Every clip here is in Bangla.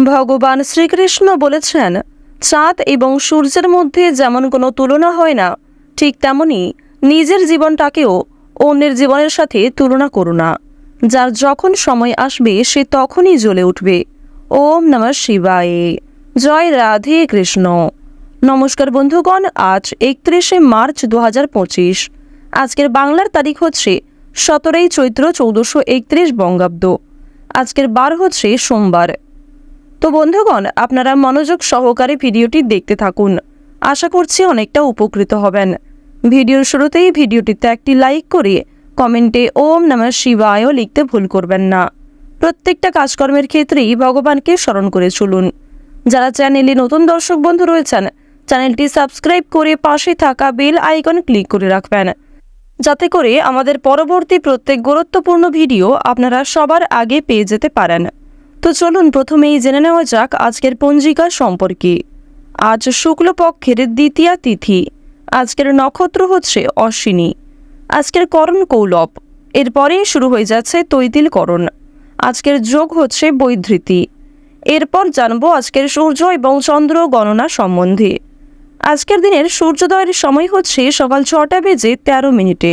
ভগবান শ্রীকৃষ্ণ বলেছেন, চাঁদ এবং সূর্যের মধ্যে যেমন কোনো তুলনা হয় না, ঠিক তেমনি নিজের জীবনটাকেও অন্যের জীবনের সাথে তুলনা করো না। যার যখন সময় আসবে সে তখনই জ্বলে উঠবে। ওম নমঃ শিবায়। জয় রাধে কৃষ্ণ। নমস্কার বন্ধুগণ, আজ 31শে মার্চ 2025। আজকের বাংলার তারিখ হচ্ছে 17ই চৈত্র 1431 বঙ্গাব্দ। আজকের বার হচ্ছে সোমবার। তো বন্ধুগণ, আপনারা মনোযোগ সহকারে ভিডিওটি দেখতে থাকুন। আশা করছি অনেকটা উপকৃত হবেন। ভিডিওর শুরুতেই ভিডিওটিতে একটি লাইক করে কমেন্টে ওম নমঃ শিবায় লিখতে ভুল করবেন না। প্রত্যেকটা কাজকর্মের ক্ষেত্রেই ভগবানকে স্মরণ করে চলুন। যারা চ্যানেলে নতুন দর্শক বন্ধু রয়েছেন, চ্যানেলটি সাবস্ক্রাইব করে পাশে থাকা বেল আইকন ক্লিক করে রাখবেন, যাতে করে আমাদের পরবর্তী প্রত্যেক গুরুত্বপূর্ণ ভিডিও আপনারা সবার আগে পেয়ে যেতে পারেন। তো চলুন প্রথমেই জেনে নেওয়া যাক আজকের পঞ্জিকা সম্পর্কে। আজ শুক্লপক্ষের দ্বিতীয়া তিথি। আজকের নক্ষত্র হচ্ছে অশ্বিনী। আজকের করণ কৌলব। এরপরেই শুরু হয়ে যাচ্ছে তৈতিল করণ। আজকের যোগ হচ্ছে বৈধৃতি। এরপর জানবো আজকের সূর্য এবং চন্দ্র গণনা সম্বন্ধে। আজকের দিনের সূর্যোদয়ের সময় হচ্ছে সকাল 6টা বেজে 13 মিনিটে।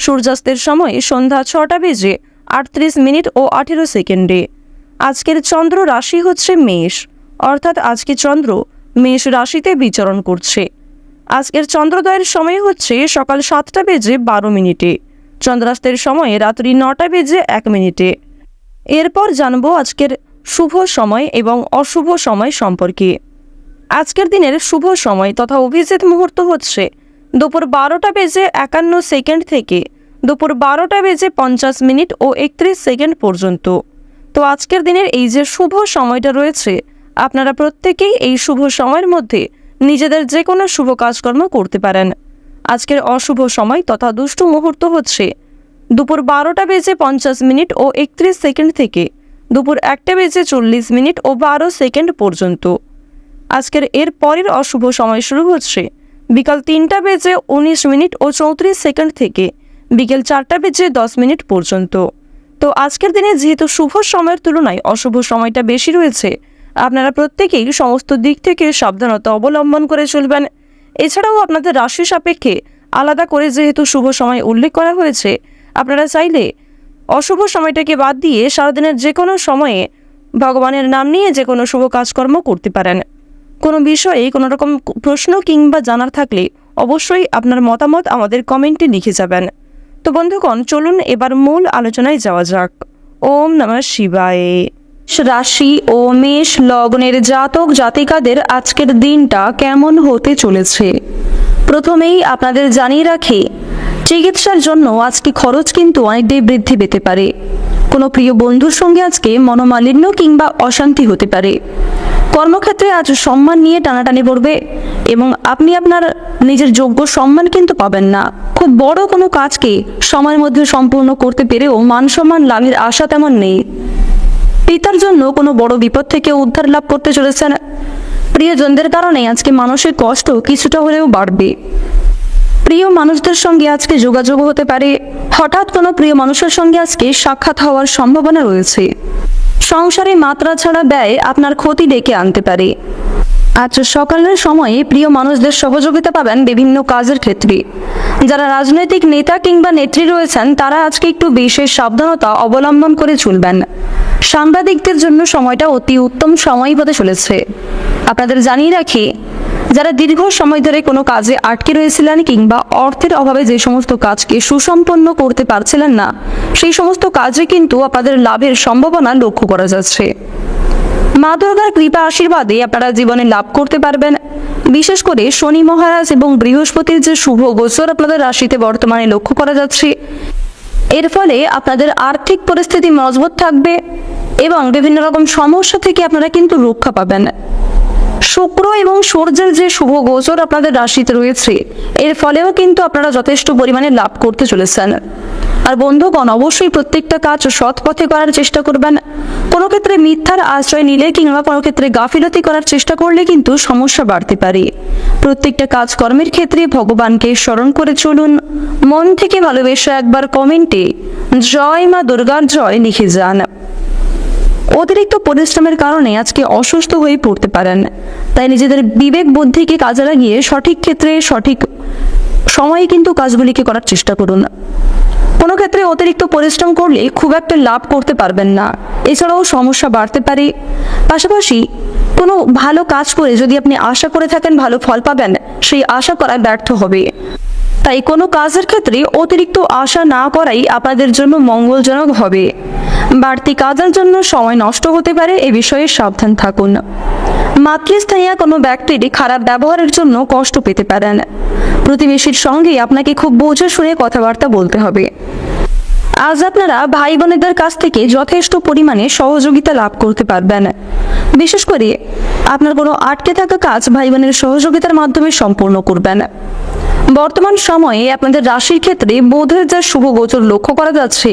সূর্যাস্তের সময় সন্ধ্যা 6টা বেজে 38 মিনিট ও 18 সেকেন্ডে। আজকের চন্দ্র রাশি হচ্ছে মেষ, অর্থাৎ আজকে চন্দ্র মেষ রাশিতে বিচরণ করছে। আজকের চন্দ্রোদয়ের সময় হচ্ছে সকাল 7টা বেজে 12 মিনিটে। চন্দ্রাস্তের সময় রাত্রি 9টা বেজে 1 মিনিটে। এরপর জানবো আজকের শুভ সময় এবং অশুভ সময় সম্পর্কে। আজকের দিনের শুভ সময় তথা অভিজিৎ মুহূর্ত হচ্ছে দুপুর 12টা বেজে 51 সেকেন্ড থেকে দুপুর 12টা বেজে 50 মিনিট ও 31 সেকেন্ড পর্যন্ত। তো আজকের দিনের এই যে শুভ সময়টা রয়েছে, আপনারা প্রত্যেকেই এই শুভ সময়ের মধ্যে নিজেদের যে কোনো শুভ কাজকর্ম করতে পারেন। আজকের অশুভ সময় তথা দুষ্ট মুহূর্ত হচ্ছে দুপুর 12টা বেজে 50 মিনিট ও 31 সেকেন্ড থেকে দুপুর 1টা বেজে 40 মিনিট ও 12 সেকেন্ড পর্যন্ত। আজকের এর পরের অশুভ সময় শুরু হচ্ছে বিকাল 3টা বেজে 19 মিনিট ও 34 সেকেন্ড থেকে বিকেল 4টা বেজে 10 মিনিট পর্যন্ত। তো আজকের দিনে যেহেতু শুভ সময়ের তুলনায় অশুভ সময়টা বেশি রয়েছে, আপনারা প্রত্যেকেই সমস্ত দিক থেকে সাবধানতা অবলম্বন করে চলবেন। এছাড়াও আপনাদের রাশি সাপেক্ষে আলাদা করে যেহেতু শুভ সময় উল্লেখ করা হয়েছে, আপনারা চাইলে অশুভ সময়টাকে বাদ দিয়ে সারাদিনের যে কোনো সময়ে ভগবানের নাম নিয়ে যে কোনো শুভ কাজকর্ম করতে পারেন। কোনো বিষয়ে কোনো রকম প্রশ্ন কিংবা জানার থাকলে অবশ্যই আপনার মতামত আমাদের কমেন্টে লিখে যাবেন। তো বন্ধুগণ, চলুন এবার মূল আলোচনায় যাওয়া যাক। ওম নমঃ শিবায়। রাশি ও মেষ লগ্নের জাতক জাতিকাদের আজকের দিনটা কেমন হতে চলেছে। প্রথমেই আপনাদের জানিয়ে রাখি, চিকিৎসার জন্য আজকে খরচ কিন্তু অনেকটাই বৃদ্ধি পেতে পারে। কোনো প্রিয় বন্ধুর সঙ্গে আজকে মনোমালিন্য কিংবা অশান্তি হতে পারে। কর্মক্ষেত্রে আজ সম্মান নিয়ে টানাটানি পড়বে এবং আপনি আপনার নিজের যোগ্য সম্মান কিন্তু পাবেন না। খুব বড় কোনো কাজকে সময়ের মধ্যে সম্পূর্ণ করতে পেরেও মান সম্মান লাভের আশা তেমন নেই। পিতার জন্য কোনো বড় বিপদ থেকে উদ্ধার লাভ করতে চলেছেন। প্রিয়জনদের কারণে আজকে মানসিক কষ্ট কিছুটা হলেও বাড়বে। প্রিয় মানুষদের সঙ্গে আজকে যোগাযোগ হতে পারে। হঠাৎ কোনো প্রিয় মানুষের সঙ্গে আজকে সাক্ষাৎ হওয়ার সম্ভাবনা রয়েছে। সংসারে মাত্রা ছাড়া ব্যয় আপনার ক্ষতি ডেকে আনতে পারে। আজ সকালের সময়ে প্রিয় মানুষদের সহযোগিতা পাবেন বিভিন্ন কাজের ক্ষেত্রে। যারা রাজনৈতিক নেতা কিংবা নেত্রী রয়েছেন, তারা আজকে একটু বিশেষ সাবধানতা অবলম্বন করে চলবেন। সাংবাদিকদের জন্য সময়টা অতি উত্তম সময় হতে চলেছে। আপনাদের জানিয়ে রাখি, যারা দীর্ঘ সময় ধরে কোনো কাজে আটকে রয়েছিলেন কিংবা অর্থের অভাবে যে সমস্ত কাজকে সুসম্পন্ন করতে পারছিলেন না, সেই সমস্ত কাজে কিন্তু আপনাদের লাভের সম্ভাবনা লক্ষ্য করা যাচ্ছে। মা দুর্গার কৃপা আশীর্বাদে আপনারা জীবনে লাভ করতে পারবেন। বিশেষ করে শনি মহারাজ এবং বৃহস্পতির যে শুভ গোচর আপনাদের রাশিতে বর্তমানে লক্ষ্য করা যাচ্ছে, এর ফলে আপনাদের আর্থিক পরিস্থিতি মজবুত থাকবে এবং বিভিন্ন রকম সমস্যা থেকে আপনারা কিন্তু রক্ষা পাবেন। শুক্র এবং সূর্যের যে শুভ গোচর আপনাদের রাশিতে রয়েছে, এর ফলেও কিন্তু আপনারা যথেষ্ট পরিমাণে লাভ করতে চলেছেন। আর বন্ধুগণ, অবশ্যই প্রত্যেকটা কাজ সৎ পথে করার চেষ্টা করবেন। কোনো ক্ষেত্রে মিথ্যার আশ্রয় নিলে কিংবা কোনো ক্ষেত্রে গাফিলতি করার চেষ্টা করলে কিন্তু সমস্যা বাড়তে পারে। প্রত্যেকটা কাজকর্মের ক্ষেত্রে ভগবানকে স্মরণ করে চলুন। মন থেকে ভালোবেসে একবার কমেন্টে জয় মা দুর্গার জয় লিখে যান। অতিরিক্ত পরিশ্রমের কারণে আজকে অসুস্থ হয়ে পড়তে পারেন। তাই নিজেদের বিবেক বুদ্ধিকে কাজে লাগিয়ে সঠিক ক্ষেত্রে সঠিক সময়ে কিন্তু কাজগুলিকে করার চেষ্টা করুন। কোনো ক্ষেত্রে অতিরিক্ত পরিশ্রম করলে খুব একটা লাভ করতে পারবেন না, এছাড়াও সমস্যা বাড়তে পারে। পাশাপাশি কোনো ভালো কাজ করে যদি আপনি আশা করে থাকেন ভালো ফল পাবেন, সেই আশা করা ব্যর্থ হবে। তাই কোনো কাজের ক্ষেত্রে অতিরিক্ত আশা না করাই আপনাদের জন্য মঙ্গলজনক হবে। বাড়তি কাজের জন্য সময় নষ্ট হতে পারে, এ বিষয়ে সাবধান থাকুন। মাতৃস্থানীয় কোনো ব্যক্তির খারাপ ব্যবহারের জন্য কষ্ট পেতে পারেন। প্রতিবেশীর সঙ্গে আপনাকে খুব বুঝে শুনে কথাবার্তা বলতে হবে। আজ আপনারা ভাই বোনেদের কাছ থেকে যথেষ্ট পরিমাণে সহযোগিতা লাভ করতে পারবেন। বিশেষ করে আপনার কোনো আটকে থাকা কাজ ভাই বোনের সহযোগিতার মাধ্যমে সম্পূর্ণ করবেন। বর্তমান সময়ে আপনাদের রাশির ক্ষেত্রে বুধের যা শুভ গোচর লক্ষ্য করা যাচ্ছে,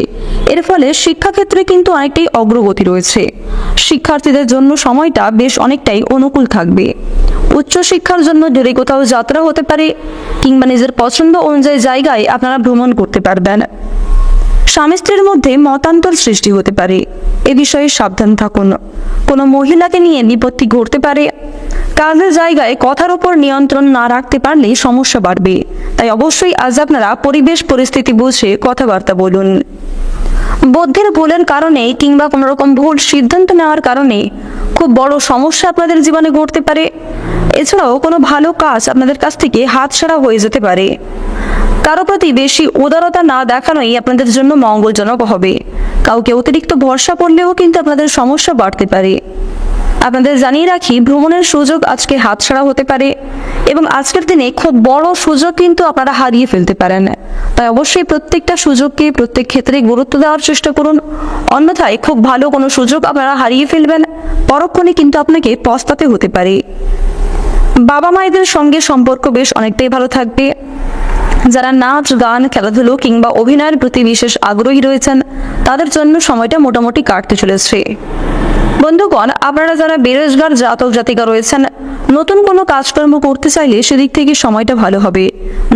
এর ফলে শিক্ষাক্ষেত্রে কিন্তু অনেকটাই অগ্রগতি রয়েছে। শিক্ষার্থীদের জন্য সময়টা বেশ অনেকটাই অনুকূল থাকবে। উচ্চশিক্ষার জন্য দূরে কোথাও যাত্রা হতে পারে, কিংবা নিজের পছন্দ অনুযায়ী জায়গায় আপনারা ভ্রমণ করতে পারবেন। স্বামী স্ত্রীর মধ্যে মতান্তর সৃষ্টি হতে পারে, এ বিষয়ে সাবধান থাকুন। কোনো মহিলাকে নিয়ে বিপত্তি ঘটতে পারে। কাজের জায়গায় কথার উপর নিয়ন্ত্রণ না রাখতে পারলে সমস্যা বাড়বে। তাই অবশ্যই আজ আপনারা পরিবেশ পরিস্থিতি বুঝে কথাবার্তা বলুন। বুদ্ধির ভুলের কারণে কিংবা কোনো রকম ভুল সিদ্ধান্ত নেওয়ার কারণে খুব বড় সমস্যা আপনাদের জীবনে ঘটতে পারে। এছাড়াও কোনো ভালো কাজ আপনাদের কাছ থেকে হাতছাড়া হয়ে যেতে পারে। কারো প্রতি বেশি উদারতা না দেখানোই আপনাদের জন্য মঙ্গলজনক হবে। কাউকে অতিরিক্ত ভরসা করলেও কিন্তু আপনাদের সমস্যা বাড়তে পারে। আপনাদের জানিয়ে রাখি, ভ্রমণের সুযোগ আজকে হাতছাড়া হতে পারে এবং আজকের দিনে খুব বড় সুযোগ কিন্তু আপনারা হারিয়ে ফেলতে পারেন। তাই অবশ্যই প্রত্যেকটা সুযোগকে প্রত্যেক ক্ষেত্রে গুরুত্ব দেওয়ার চেষ্টা করুন, অন্যথায় খুব ভালো কোনো সুযোগ আপনারা হারিয়ে ফেলবেন, পরক্ষণে কিন্তু আপনাকে পস্তাতে হতে পারে। বাবা মায়েদের সঙ্গে সম্পর্ক বেশ অনেকটাই ভালো থাকবে। যারা নাচ গান খেলাধুলো কিংবা অভিনয়ের প্রতি বিশেষ আগ্রহী রয়েছেন, তাদের জন্য সময়টা মোটামুটি কাটতে চলেছে। বন্ধুগণ, আপনারা যারা বেরোজগার জাতক জাতিকা রয়েছেন, নতুন কোনো কাজকর্ম করতে চাইলে সেদিক থেকে সময়টা ভালো হবে।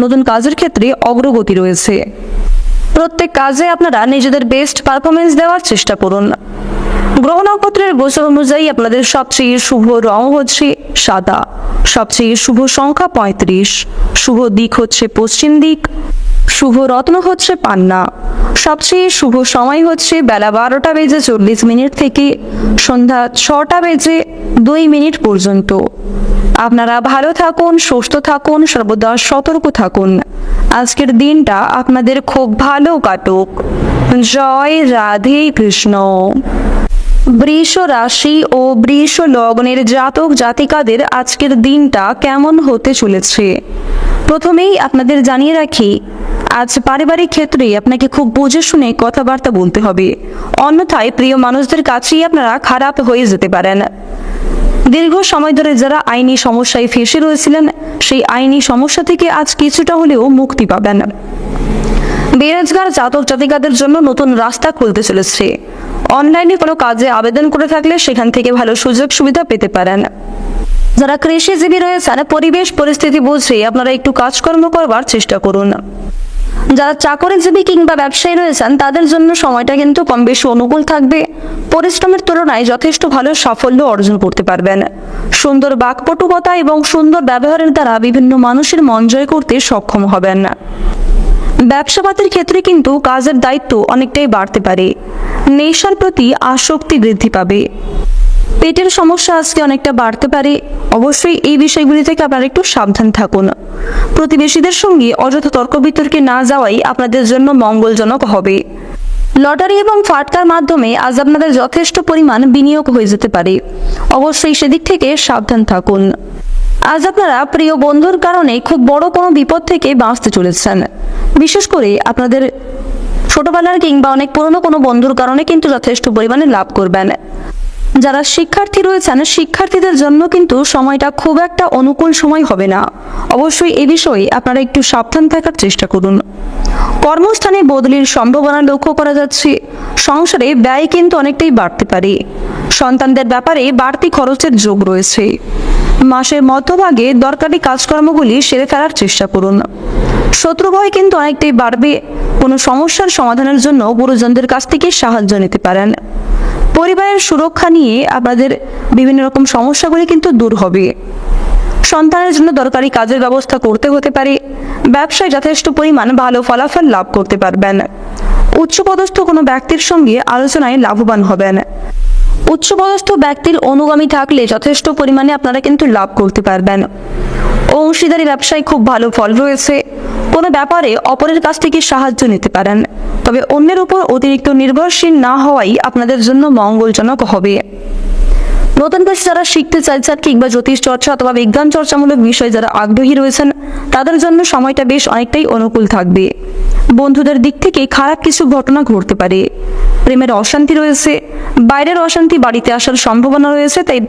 নতুন কাজের ক্ষেত্রে অগ্রগতি রয়েছে। প্রত্যেক কাজে আপনারা নিজেদের বেস্ট পারফরমেন্স দেওয়ার চেষ্টা করুন। গ্রহ নক্ষত্রের গোচর অনুযায়ী আপনাদের সবচেয়ে শুভ রং হচ্ছে সাদা, সবচেয়ে শুভ সংখ্যা 35, শুভ দিক হচ্ছে পশ্চিম দিক, শুভ রত্ন হচ্ছে পান্না, সবচেয়ে শুভ সময় হচ্ছে বেলা 12:40 থেকে সন্ধ্যা 6:02 পর্যন্ত। আপনারা ভালো থাকুন, সুস্থ থাকুন, সর্বদা সতর্ক থাকুন। আজকের দিনটা আপনাদের খুব ভালো কাটুক। জয় রাধে কৃষ্ণ। বৃষ রাশি ও বৃষ লগ্নের জাতক জাতিকাদের আজকের দিনটা কেমন হতে চলেছে, প্রথমেই আপনাদের জানিয়ে রাখি, আজ পারিবারিক ক্ষেত্রে আপনাকে খুব বুঝে শুনে কথাবার্তা বলতে হবে, অন্যথায় প্রিয় মানুষদের কাছেই আপনারা খারাপ হয়ে যেতে পারেন। দীর্ঘ সময় ধরে যারা আইনি সমস্যায় ফেঁসে রয়েছিলেন, সেই আইনি সমস্যা থেকে আজ কিছুটা হলেও মুক্তি পাবেন। বেরোজগার জাতক জাতিকাদের জন্য নতুন রাস্তা খুলতে চলেছে। অনলাইনে কোনো কাজে আবেদন করে থাকলে সেখান থেকে ভালো সুযোগ সুবিধা পেতে পারেন। যারা কৃষিজীবী রয়েছেন, পরিবেশ পরিস্থিতি বুঝে আপনারা একটু কাজকর্ম করবার চেষ্টা করুন। যারা চাকরিজীবী কিংবা ব্যবসায়ী রয়েছেন, তাদের জন্য সময়টা কিন্তু কম বেশি অনুকূল থাকবে। পরিশ্রমের তুলনায় যথেষ্ট ভালো সাফল্য অর্জন করতে পারবেন। সুন্দর বাকপটুকতা এবং সুন্দর ব্যবহারের দ্বারা বিভিন্ন মানুষের মন জয় করতে সক্ষম হবেন। ব্যবসাপাতির ক্ষেত্রে কিন্তু কাজের দায়িত্ব অনেকটাই বাড়তে পারে। নেশার প্রতি আসক্তি বৃদ্ধি পাবে। পেটের সমস্যা আজকে অনেকটা বাড়তে পারে। অবশ্যই এই বিষয়গুলি থেকে আপনারা একটু সাবধান থাকুন। প্রতিবেশীদের সঙ্গে অযথা তর্ক বিতর্কে না যাওয়াই আপনাদের জন্য মঙ্গলজনক হবে। লটারি এবং ফাটকার মাধ্যমে আজ আপনাদের যথেষ্ট পরিমাণ বিনিয়োগ হয়ে যেতে পারে। অবশ্যই সেদিক থেকে সাবধান থাকুন। আজ আপনারা প্রিয় বন্ধুর কারণে খুব বড় কোনো বিপদ থেকে বাঁচতে চলেছেন। বিশেষ করে আপনাদের ছোটবেলার কিংবা অনেক পুরনো কোনো বন্ধুর কারণে কিন্তু যথেষ্ট পরিমাণে লাভ করবেন। যারা শিক্ষার্থী রয়েছেন, শিক্ষার্থীদের জন্য কিন্তু সময়টা খুব একটা অনুকূল সময় হবে না। অবশ্যই এই বিষয়ে আপনারা একটু সাবধান থাকার চেষ্টা করুন। কর্মস্থানে বদলির সম্ভাবনা লক্ষ্য করা যাচ্ছে। সংসারে ব্যয় কিন্তু অনেকটাই বাড়তে পারে। সন্তানদের ব্যাপারে বাড়তি খরচের যোগ রয়েছে। মাসের মধ্যভাগে দরকারি কাজকর্মগুলি সেরে ফেলার চেষ্টা করুন। শত্রু ভয় কিন্তু অনেকটাই বাড়বে। কোনো সমস্যার সমাধানের জন্য গুরুজনদের কাছ থেকে সাহায্য নিতে পারেন। পরিবারের সুরক্ষা নিয়ে আপনাদের বিভিন্ন রকম সমস্যাগুলি কিন্তু দূর হবে। সন্তানের জন্য দরকারি কাজের ব্যবস্থা করতে হতে পারে। ব্যবসায় যথেষ্ট পরিমাণ ভালো ফলাফল লাভ করতে পারবেন। উচ্চপদস্থ কোনো ব্যক্তির সঙ্গে আলোচনায় লাভবান হবেন। উচ্চপদস্থ ব্যক্তির অনুগামী থাকলে যথেষ্ট পরিমাণে আপনারা কিন্তু লাভ করতে পারবেন। অংশীদারি ব্যবসায় খুব ভালো ফল রয়েছে। কোনো ব্যাপারে অপরের কাছ থেকে সাহায্য নিতে পারেন, তবে অন্যের উপর অতিরিক্ত নির্ভরশীল না হওয়াই আপনাদের জন্য মঙ্গলজনক হবে। নতুন কিছু যারা শিখতে চাইছেন কিংবা জ্যোতিষ চর্চা অথবা বিজ্ঞান চর্চামূলক বিষয়ে যারা আগ্রহী রয়েছেন, তাদের জন্য সময়টা বেশ অনেকটাই অনুকূল থাকবে। বন্ধুদের দিক থেকে খারাপ কিছু ঘটনা ঘটতে পারে। প্রেমের অশান্তি রয়েছে। বাইরের অশান্তি বাড়িতে আসার সম্ভাবনা রয়েছে, তাই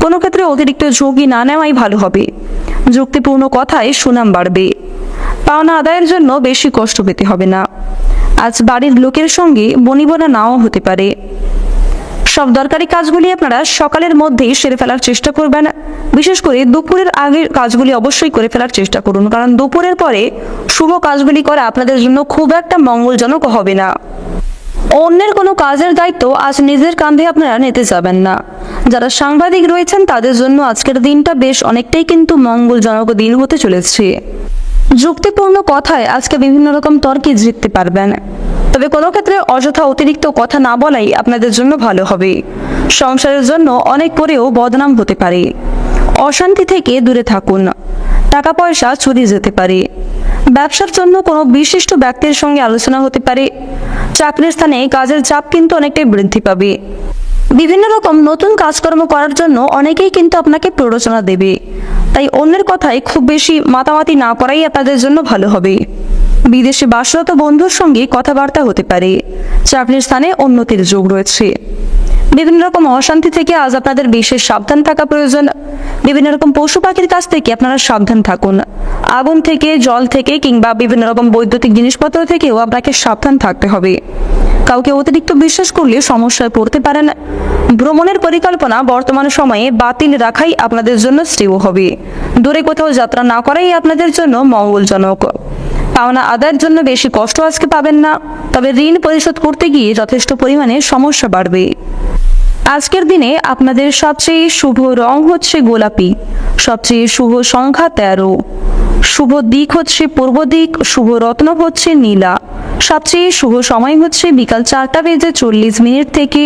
কোনো ক্ষেত্রে অতিরিক্ত ঝুঁকি না নেওয়াই ভালো হবে। যুক্তিপূর্ণ কথায় সুনাম বাড়বে। পাওনা আদায়ের জন্য বেশি কষ্ট পেতে হবে না। আজ বাড়ির লোকের সঙ্গে বনিবনা নাও হতে পারে। সব দরকারি কাজগুলি আপনারা সকালের মধ্যেই সেরে ফেলার চেষ্টা করবেন। বিশেষ করে দুপুরের আগের কাজগুলি অবশ্যই করে ফেলার চেষ্টা করুন, কারণ দুপুরের পরে শুভ কাজগুলি করা আপনাদের জন্য খুব একটা মঙ্গলজনক হবে না। অন্যের কোনো কাজের দায়িত্ব আজ নিজের কাঁধে আপনারা নিতে যাবেন না। যারা সাংবাদিক রয়েছেন তাদের জন্য আজকের দিনটা বেশ অনেকটাই কিন্তু মঙ্গলজনক দিন হতে চলেছে। যুক্তিপূর্ণ কথায় আজকে বিভিন্ন রকম তর্কে জিততে পারবেন, তবে কোনো ক্ষেত্রে অযথা অতিরিক্ত কথা না বলাই আপনাদের জন্য ভালো হবে। সংসারের জন্য অনেক করেও বদনাম হতে পারে। অশান্তি থেকে দূরে থাকুন। টাকা পয়সা চুরি যেতে পারে। ব্যবসার জন্য কোনো বিশিষ্ট ব্যক্তির সঙ্গে আলোচনা হতে পারে। চাকরির স্থানে কাজের চাপ কিন্তু অনেকটাই বৃদ্ধি পাবে। বিভিন্ন রকম নতুন কাজকর্ম করার জন্য অনেকেই কিন্তু আপনাকে প্ররোচনা দেবে, তাই অন্যের কথায় খুব বেশি মাতামাতি না করাই আপনাদের জন্য ভালো হবে। বিদেশে বাসরত বন্ধুর সঙ্গে কথাবার্তা হতে পারে। চাকরির স্থানে উন্নতির যোগ রয়েছে। বিভিন্ন রকম অশান্তি থেকে আজ আপনাদের বিশেষ সাবধান থাকা প্রয়োজন। বিভিন্ন রকম পশু পাখির কাছ থেকে আপনারা সাবধান থাকুন। আগুন থেকে, জল থেকে কিংবা বিভিন্ন রকম বৈদ্যুতিক জিনিসপত্র থেকেও আপনাকে সাবধান থাকতে হবে। কাউকে অতিরিক্ত বিশ্বাস করলে সমস্যায় পড়তে পারেন। ভ্রমণের পরিকল্পনা বর্তমান সময়ে বাতিল রাখাই আপনাদের জন্য শ্রেয় হবে। দূরে কোথাও যাত্রা না করাই আপনাদের জন্য মঙ্গলজনক। পাওনা আদায়ের জন্য বেশি কষ্ট আজকে পাবেন না, তবে ঋণ পরিশোধ করতে গিয়ে যথেষ্ট পরিমাণে সমস্যা বাড়বে। আজকের দিনে আপনাদের সবচেয়ে শুভ রং হচ্ছে গোলাপি। সবচেয়ে শুভ সংখ্যা 13। শুভ দিক হচ্ছে পূর্ব দিক। শুভ রত্ন হচ্ছে নীলা। সবচেয়ে শুভ সময় হচ্ছে বিকাল 4:40 থেকে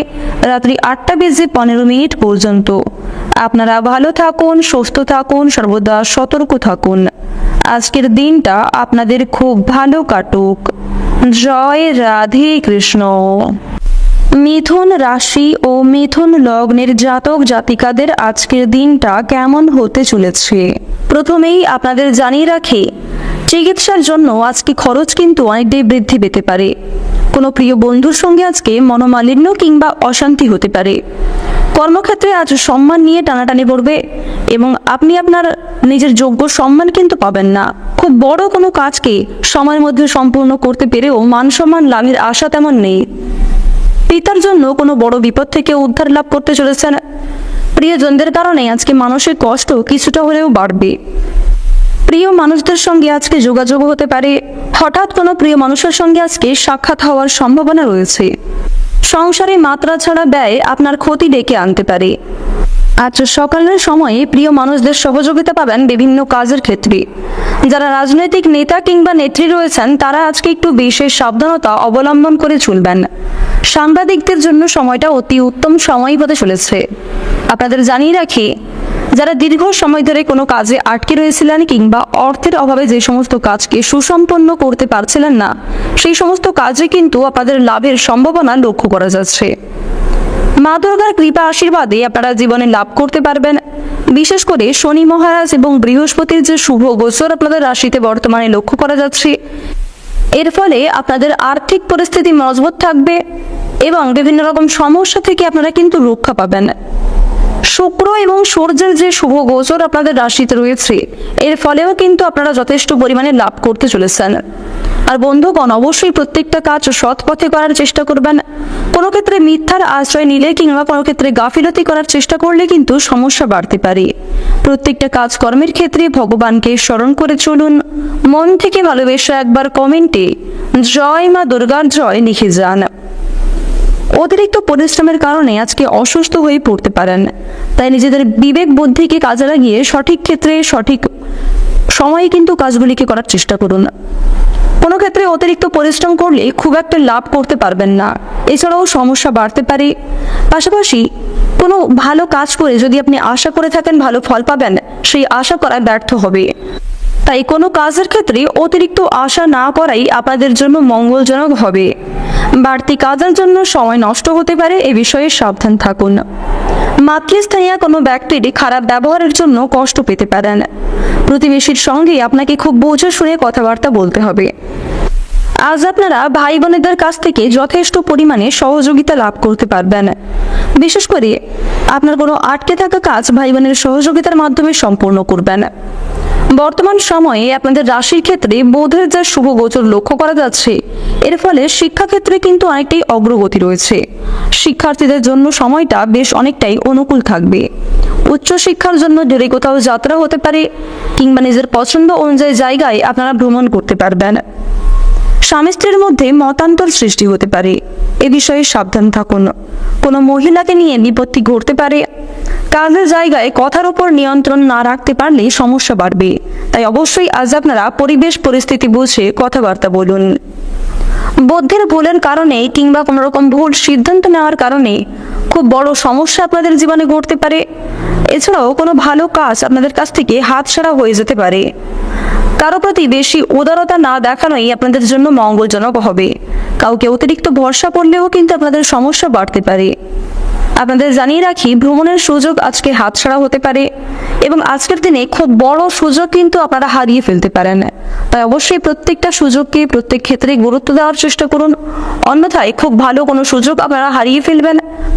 রাত্রি 8:15 পর্যন্ত। আপনারা ভালো থাকুন, সুস্থ থাকুন, সর্বদা সতর্ক থাকুন। আজকের দিনটা আপনাদের খুব ভালো কাটুক। জয় রাধে কৃষ্ণ। মিথুন রাশি ও মিথুন লগ্নের জাতক জাতিকাদের আজকের দিনটা কেমন হতে চলেছে প্রথমেই আপনাদের জানিয়ে রাখি, চিকিৎসার জন্য আজকে খরচ কিন্তু অনেকটাই বৃদ্ধি পেতে পারে। কোনো প্রিয় বন্ধুর সঙ্গে আজকে মনোমালিন্য কিংবা অশান্তি হতে পারে। কর্মক্ষেত্রে আজ সম্মান নিয়ে টানাটানি পড়বে এবং আপনি আপনার নিজের যোগ্য সম্মান কিন্তু পাবেন না। খুব বড় কোনো কাজকে সময়ের মধ্যে সম্পূর্ণ করতে পেরেও মান সম্মান লাভের আশা তেমন নেই। পিতার জন্য কোনো বড় বিপদ থেকে উদ্ধার লাভ করতে চলেছেন। প্রিয়জনদের কারণে আজকে মানসিক কষ্ট কিছুটা হলেও বাড়বে। প্রিয় মানুষদের সঙ্গে আজকে যোগাযোগ হতে পারে। হঠাৎ কোনো প্রিয় মানুষের সঙ্গে আজকে সাক্ষাৎ হওয়ার সম্ভাবনা রয়েছে। সংসারে মাত্রা ছাড়া ব্যয় আপনার ক্ষতি ডেকে আনতে পারে। আজ সকালের সময়ে প্রিয় মানুষদের সহযোগিতা পাবেন বিভিন্ন কাজের ক্ষেত্রে। যারা রাজনৈতিক নেতা কিংবা নেত্রী রয়েছেন তারা আজকে একটু বিশেষ সাবধানতা অবলম্বন করে চলবেন। সাংবাদিকদের জন্য সময়টা অতি উত্তম সময় হতে চলেছে। আপনাদের জানিয়ে রাখি, যারা দীর্ঘ সময় ধরে কোনো কাজে আটকে রয়েছিলেন কিংবা অর্থের অভাবে যে সমস্ত কাজকে সুসম্পন্ন করতে পারছিলেন না, সেই সমস্ত কাজে কিন্তু আপনাদের লাভের সম্ভাবনা লক্ষ্য করা যাচ্ছে। মা দুর্গার কৃপা আশীর্বাদে আপনারা জীবনে লাভ করতে পারবেন। বিশেষ করে শনি মহারাজ এবং বৃহস্পতির যে শুভ গোচর আপনাদের রাশিতে বর্তমানে লক্ষ্য করা যাচ্ছে, এর ফলে আপনাদের আর্থিক পরিস্থিতি মজবুত থাকবে এবং বিভিন্ন রকম সমস্যা থেকে আপনারা কিন্তু রক্ষা পাবেন। শুক্র এবং সূর্যের যে শুভ গোচর আপনাদের রাশিতে রয়েছে, এর ফলেও কিন্তু আপনারা যথেষ্ট পরিমাণে লাভ করতে চলেছেন। আর বন্ধুগণ, অবশ্যই প্রত্যেকটা কাজ সৎ পথে করার চেষ্টা করবেন। কোনো ক্ষেত্রে মিথ্যার আশ্রয় নিলে কিংবা কোনো ক্ষেত্রে গাফিলতি করার চেষ্টা করলে কিন্তু সমস্যা বাড়তে পারে। প্রত্যেকটা কাজকর্মের ক্ষেত্রে ভগবানকে স্মরণ করে চলুন। মন থেকে ভালোবেসে একবার কমেন্টে জয় মা দুর্গার জয় লিখে যান। অতিরিক্ত পরিশ্রমের কারণে আজকে অসুস্থ হয়ে পড়তে পারেন, তাই নিজেদের বিবেক বুদ্ধিকে কাজে লাগিয়ে সঠিক ক্ষেত্রে সঠিক সময়ে কিন্তু কাজগুলিকে করার চেষ্টা করুন। কোনো ক্ষেত্রে অতিরিক্ত পরিশ্রম করলে খুব একটা লাভ করতে পারবেন না, এছাড়াও সমস্যা বাড়তে পারে। পাশাপাশি কোনো ভালো কাজ করে যদি আপনি আশা করে থাকেন ভালো ফল পাবেন, সেই আশা করা ব্যর্থ হবে। তাই কোনো কাজের ক্ষেত্রে অতিরিক্ত আশা না করাই আপনাদের জন্য মঙ্গলজনক হবে। বাড়তি কাজের জন্য সময় নষ্ট হতে পারে, এ বিষয়ে সাবধান থাকুন। মাতৃস্থানীয় কোনো ব্যক্তির খারাপ ব্যবহারের জন্য কষ্ট পেতে পারেন। প্রতিবেশীর সঙ্গে আপনাকে খুব বুঝে শুনে কথাবার্তা বলতে হবে। আজ আপনারা ভাই বোনেদের কাছ থেকে যথেষ্ট পরিমাণে সহযোগিতা লাভ করতে পারবেন। বিশেষ করে আপনার কোনো আটকে থাকা কাজ ভাই বোনের সহযোগিতার মাধ্যমে সম্পূর্ণ করবেন। বর্তমান সময়ে আপনাদের রাশির ক্ষেত্রে বুধের যা শুভ গোচর লক্ষ্য করা যাচ্ছে, এর ফলে শিক্ষাক্ষেত্রে কিন্তু অনেকটাই অগ্রগতি রয়েছে। শিক্ষার্থীদের জন্য সময়টা বেশ অনেকটাই অনুকূল থাকবে। উচ্চশিক্ষার জন্য দূরে কোথাও যাত্রা হতে পারে কিংবা নিজের পছন্দ অনুযায়ী জায়গায় আপনারা ভ্রমণ করতে পারবেন। স্বামী স্ত্রীর মধ্যে মতান্তর সৃষ্টি হতে পারে, এ বিষয়ে সাবধান থাকুন। কোনো মহিলাকে নিয়ে বিপত্তি ঘটতে পারে। কাজের জায়গায় কথার উপর নিয়ন্ত্রণ না রাখতে পারলে সমস্যা বাড়বে, তাই অবশ্যই আজ আপনারা পরিবেশ পরিস্থিতি বুঝে কথাবার্তা বলুন। বুদ্ধির ভুলের কারণে কিংবা কোনো রকম ভুল সিদ্ধান্ত নেওয়ার কারণে খুব বড় সমস্যা আপনাদের জীবনে ঘটতে পারে। এছাড়াও কোনো ভালো কাজ আপনাদের কাছ থেকে হাতছাড়া হয়ে যেতে পারে। কারো প্রতি বেশি উদারতা না দেখানোই আপনাদের জন্য মঙ্গলজনক হবে। কাউকে অতিরিক্ত ভরসা করলেও কিন্তু আপনাদের সমস্যা বাড়তে পারে। আপনাদের জানিয়ে রাখি, ভ্রমণের সুযোগ আজকে হাতছাড়া হতে পারে এবং আজকের দিনে খুব বড় সুযোগ কিন্তু আপনারা হারিয়ে ফেলতে পারেন। তাই অবশ্যই প্রত্যেকটা সুযোগকে প্রত্যেক ক্ষেত্রে গুরুত্ব দেওয়ার চেষ্টা করুন, অন্যথায় খুব ভালো কোনো সুযোগ আপনারা হারিয়ে ফেলবেন,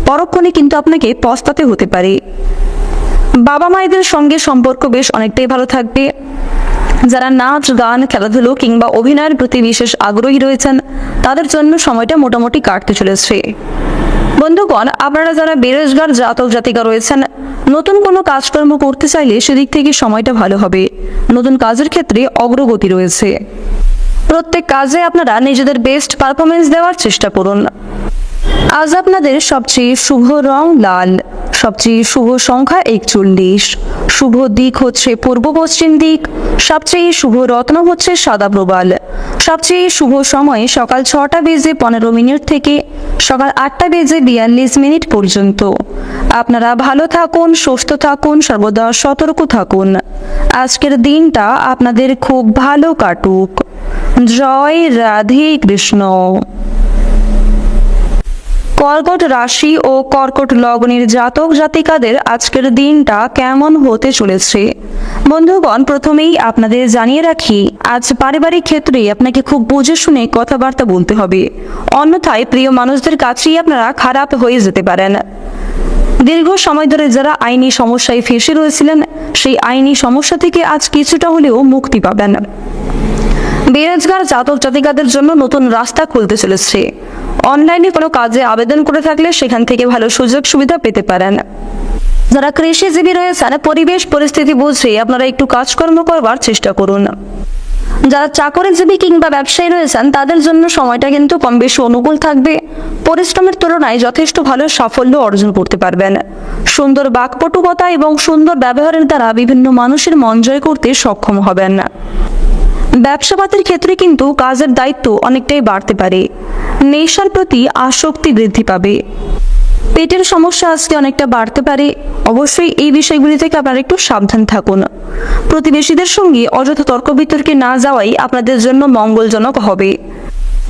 পরক্ষণে কিন্তু আপনাকে পস্তাতে হতে পারে। বাবা মায়েদের সঙ্গে সম্পর্ক বেশ অনেকটাই ভালো থাকবে। যারা নাচ গান খেলাধুলো কিংবা অভিনয়ের প্রতি বিশেষ আগ্রহী রয়েছেন, তাদের জন্য সময়টা মোটামুটি কাটতে চলেছে। বন্ধুগণ, আপনারা যারা বেরোজগার জাতক জাতিকা রয়েছেন, নতুন কোনো কাজকর্ম করতে চাইলে সেদিক থেকে সময়টা ভালো হবে। নতুন কাজের ক্ষেত্রে অগ্রগতি রয়েছে। প্রত্যেক কাজে আপনারা নিজেদের বেস্ট পারফরমেন্স দেওয়ার চেষ্টা করুন। আজ আপনাদের সবচেয়ে শুভ রং লাল, সবচেয়ে শুভ সংখ্যা 41, শুভ দিক হচ্ছে পূর্ব পশ্চিম দিক, সবচেয়ে শুভ রত্ন হচ্ছে সাদা প্রবাল, সবচেয়ে শুভ সময় সকাল 6:15 থেকে সকাল 8:42 পর্যন্ত। আপনারা ভালো থাকুন, সুস্থ থাকুন, সর্বদা সতর্ক থাকুন। আজকের দিনটা আপনাদের খুব ভালো কাটুক। জয় রাধে কৃষ্ণ। কর্কট রাশি ও কর্কট লগ্নের জাতক জাতিকাদের আজকের দিনটা কেমন হতে চলেছে? বন্ধুগণ, প্রথমেই আপনাদের জানিয়ে রাখি, আজ পারিবারিক ক্ষেত্রে আপনাকে খুব বুঝে শুনে কথাবার্তা বলতে হবে, অন্যথায় প্রিয় মানুষদের কাছেই আপনারা খারাপ হয়ে যেতে পারেন। দীর্ঘ সময় ধরে যারা আইনি সমস্যায় ফেঁসে রয়েছিলেন, সেই আইনি সমস্যা থেকে আজ কিছুটা হলেও মুক্তি পাবেন। বেরোজগার জাতক জাতিকাদের জন্য নতুন রাস্তা খুলতে চলেছে। অনলাইনে কোনো কাজে আবেদন করে থাকলে সেখান থেকে ভালো সুযোগ সুবিধা পেতে পারেন। যারা কৃষিজীবী রয়েছেন, পরিবেশ পরিস্থিতি বুঝে আপনারা একটু কাজকর্ম করবার চেষ্টা করুন। যারা চাকরিজীবী কিংবা ব্যবসায়ী রয়েছেন, তাদের জন্য সময়টা কিন্তু কম বেশি অনুকূল থাকবে। পরিশ্রমের তুলনায় যথেষ্ট ভালো সাফল্য অর্জন করতে পারবেন। সুন্দর বাকপটুকতা এবং সুন্দর ব্যবহারের দ্বারা বিভিন্ন মানুষের মন জয় করতে সক্ষম হবেন। ব্যবসাপাতির ক্ষেত্রে কিন্তু কাজের দায়িত্ব অনেকটাই বাড়তে পারে। নেশার প্রতি আসক্তি বৃদ্ধি পাবে। পেটের সমস্যা আজকে অনেকটা বাড়তে পারে। অবশ্যই এই বিষয়গুলি থেকে আপনারা একটু সাবধান থাকুন। প্রতিবেশীদের সঙ্গে অযথা তর্ক বিতর্কে না যাওয়াই আপনাদের জন্য মঙ্গলজনক হবে।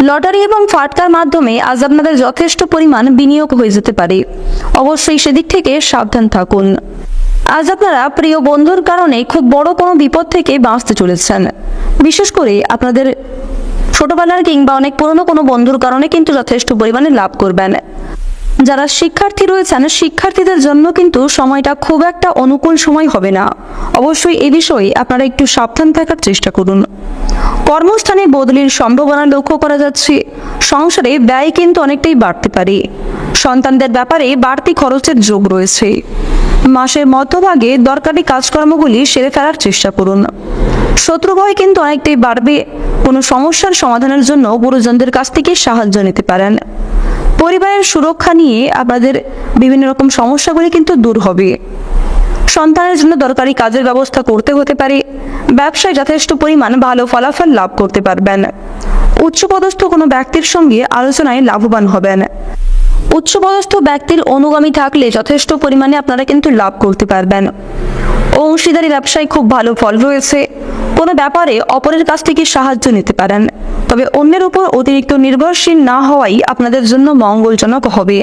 লটারি এবং ফাটকার মাধ্যমে আজ আপনাদের যথেষ্ট পরিমাণ বিনিয়োগ হয়ে যেতে পারে। অবশ্যই সেদিক থেকে সাবধান থাকুন। আজ আপনারা প্রিয় বন্ধুর কারণে খুব বড় কোনো বিপদ থেকে বাঁচতে চলেছেন। বিশেষ করে আপনাদের ছোটবেলার কিংবা অনেক পুরনো কোনো বন্ধুর কারণে কিন্তু যথেষ্ট পরিমাণে লাভ করবেন। যারা শিক্ষার্থী রয়েছেন শিক্ষার্থীদের জন্য কিন্তু সময়টা খুব একটা অনুকূল সময় হবে না। অবশ্যই এ বিষয়ে আপনারা একটু সাবধান থাকার চেষ্টা করুন। কর্মস্থানে বদলির সম্ভাবনা লক্ষ্য করা যাচ্ছে। সংসারে ব্যয় কিন্তু অনেকটাই বাড়তে পারে। সন্তানদের ব্যাপারে বাড়তি খরচের যোগ রয়েছে। মাসের মধ্যভাগে দরকারি কাজকর্মগুলি সেরে ফেলার চেষ্টা করুন। শত্রু ভয় কিন্তু অনেকটাই বাড়বে। কোনো সমস্যার সমাধানের জন্য গুরুজনদের কাছ থেকে সাহায্য নিতে পারেন। পরিবারের সুরক্ষা নিয়ে আপনাদের বিভিন্ন রকম সমস্যাগুলি কিন্তু দূর হবে। সন্তানের জন্য দরকারি কাজের ব্যবস্থা করতে হতে পারে। ব্যবসায় যথেষ্ট পরিমাণ ভালো ফলাফল লাভ করতে পারবেন। উচ্চপদস্থ কোনো ব্যক্তির সঙ্গে আলোচনায় লাভবান হবেন। উচ্চপদস্থ ব্যক্তির অনুগামী থাকলে যথেষ্ট পরিমাণে আপনারা কিন্তু লাভ করতে পারবেন। অংশীদারি ব্যবসায় খুব ভালো ফল রয়েছে। কোনো ব্যাপারে অপরের কাছ থেকে সাহায্য নিতে পারেন, তবে অন্যের উপর অতিরিক্ত নির্ভরশীল না হওয়াই আপনাদের জন্য মঙ্গলজনক হবে।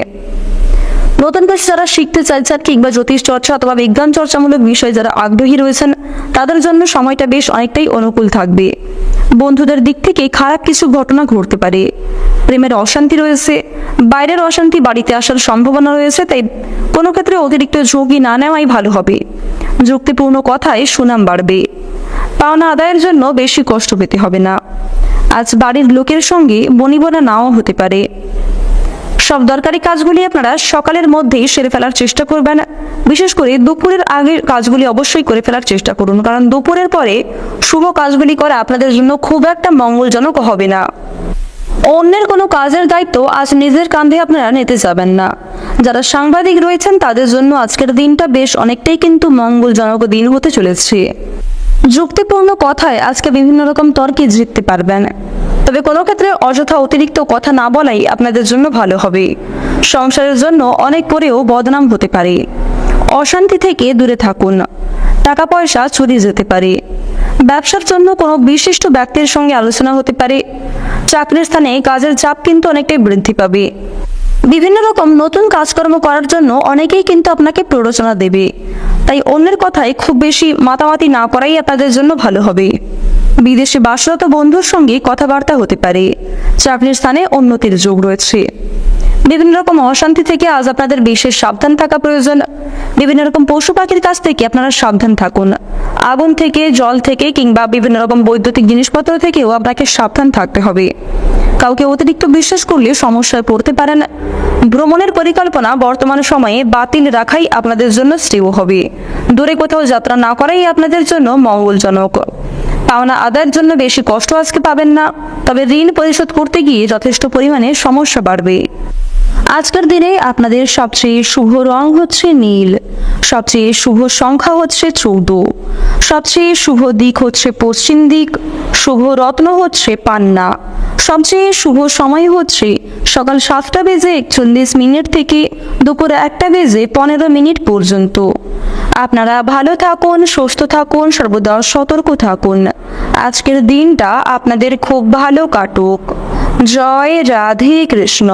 নতুন কিছু যারা শিখতে চাইছেন কিংবা জ্যোতিষ চর্চা অথবা বিজ্ঞান চর্চামূলক বিষয়ে যারা আগ্রহী রয়েছেন তাদের জন্য সময়টা বেশ অনেকটাই অনুকূল থাকবে। বন্ধুদের দিক থেকে খারাপ কিছু ঘটনা ঘটতে পারে। প্রেমের অশান্তি রয়েছে। বাইরের অশান্তি বাড়িতে আসার সম্ভাবনা রয়েছে, তাই কোনো ক্ষেত্রে অতিরিক্ত ঝুঁকি না নেওয়াই ভালো হবে। যুক্তিপূর্ণ কথায় সুনাম বাড়বে। পাওনা আদায়ের জন্য বেশি কষ্ট পেতে হবে না। আজ বাড়ির লোকের সঙ্গে বনিবনা নাও হতে পারে। সব দরকারি কাজগুলি আপনারা সকালের মধ্যেই সেরে ফেলার চেষ্টা করবেন। বিশেষ করে দুপুরের আগের কাজগুলি অবশ্যই করে ফেলার চেষ্টা করুন, কারণ দুপুরের পরে শুভ কাজগুলি করা আপনাদের জন্য খুব একটা মঙ্গলজনক হবে না। অন্যের কোনো কাজের দায়িত্ব আজ নিজের কাঁধে আপনারা নিতে যাবেন না। যারা সাংবাদিক রয়েছেন তাদের জন্য আজকের দিনটা বেশ অনেকটাই কিন্তু মঙ্গলজনক দিন হতে চলেছে। যুক্তিপূর্ণ কথায় আজকে বিভিন্ন রকম তর্কে জিততে পারবেন, তবে কোনো ক্ষেত্রে অযথা অতিরিক্ত কথা না বলাই আপনাদের জন্য ভালো হবে। সংসারের জন্য অনেক করেও বদনাম হতে পারে। অশান্তি থেকে দূরে থাকুন। টাকা পয়সা চুরি যেতে পারে। ব্যবসার জন্য কোনো বিশিষ্ট ব্যক্তির সঙ্গে আলোচনা হতে পারে। চাকরির স্থানে কাজের চাপ কিন্তু অনেকটাই বৃদ্ধি পাবে। বিভিন্ন রকম নতুন কাজকর্ম করার জন্য অনেকেই কিন্তু আপনাকে প্ররোচনা দেবে, তাই অন্যের কথায় খুব বেশি মাতামাতি না করাই আপনাদের জন্য ভালো হবে। বিদেশে বাসরত বন্ধুর সঙ্গে কথাবার্তা হতে পারে। চাকরির স্থানে উন্নতির যোগ রয়েছে। বিভিন্ন রকম অশান্তি থেকে আজ আপনাদের বিশেষ সাবধান থাকা প্রয়োজন। বিভিন্ন রকম পশু পাখির কাছ থেকে আপনারা সাবধান থাকুন। আগুন থেকে, জল থেকে কিংবা বিভিন্ন রকম বৈদ্যুতিক জিনিসপত্র থেকেও আপনাকে সাবধান থাকতে হবে। কাউকে অতিরিক্ত বিশ্বাস করলে সমস্যায় পড়তে পারেন। ভ্রমণের পরিকল্পনা বর্তমান সময়ে বাতিল রাখাই আপনাদের জন্য শ্রেয় হবে। দূরে কোথাও যাত্রা না করাই আপনাদের জন্য মঙ্গলজনক। পাওনা আদায়ের জন্য বেশি কষ্ট আজকে পাবেন না, তবে ঋণ পরিশোধ করতে গিয়ে যথেষ্ট পরিমাণে সমস্যা বাড়বে। আজকের দিনে আপনাদের সবচেয়ে শুভ রং হচ্ছে নীল। সবচেয়ে শুভ সংখ্যা হচ্ছে 14। সবচেয়ে শুভ দিক হচ্ছে পশ্চিম দিক। শুভ রত্ন হচ্ছে পান্না। সবচেয়ে শুভ সময় হচ্ছে সকাল 7:41 থেকে দুপুর 1:15 পর্যন্ত। আপনারা ভালো থাকুন, সুস্থ থাকুন, সর্বদা সতর্ক থাকুন। আজকের দিনটা আপনাদের খুব ভালো কাটুক। জয় রাধে কৃষ্ণ।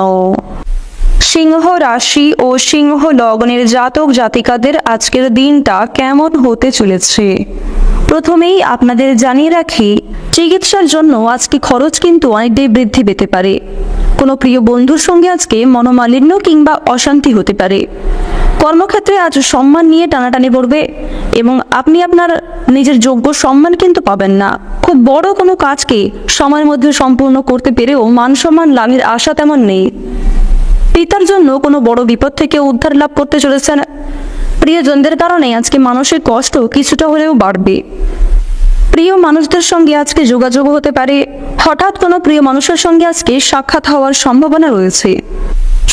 সিংহ রাশি ও সিংহ লগ্নের জাতক জাতিকাদের আজকের দিনটা কেমন হতে চলেছে প্রথমেই আপনাদের জানিয়ে রাখি, চিকিৎসার জন্য আজকে খরচ কিন্তু অনেকটাই বৃদ্ধি পেতে পারে। কোনো প্রিয় বন্ধুর সঙ্গে আজকে মনোমালিন্য কিংবা অশান্তি হতে পারে। কর্মক্ষেত্রে আজ সম্মান নিয়ে টানাটানি পড়বে এবং আপনি আপনার নিজের যোগ্য সম্মান কিন্তু পাবেন না। খুব বড় কোনো কাজকে সময়ের মধ্যে সম্পূর্ণ করতে পেরেও মান সম্মান লাভের আশা তেমন নেই। পিতার জন্য কোনো বড় বিপদ থেকে উদ্ধার লাভ করতে চলেছেন। প্রিয়জনদের কারণে আজকে মানসিক কষ্ট কিছুটা হলেও বাড়বে। প্রিয় মানুষদের সঙ্গে আজকে যোগাযোগ হতে পারে। হঠাৎ কোনো প্রিয় মানুষের সঙ্গে আজকে সাক্ষাৎ হওয়ার সম্ভাবনা রয়েছে।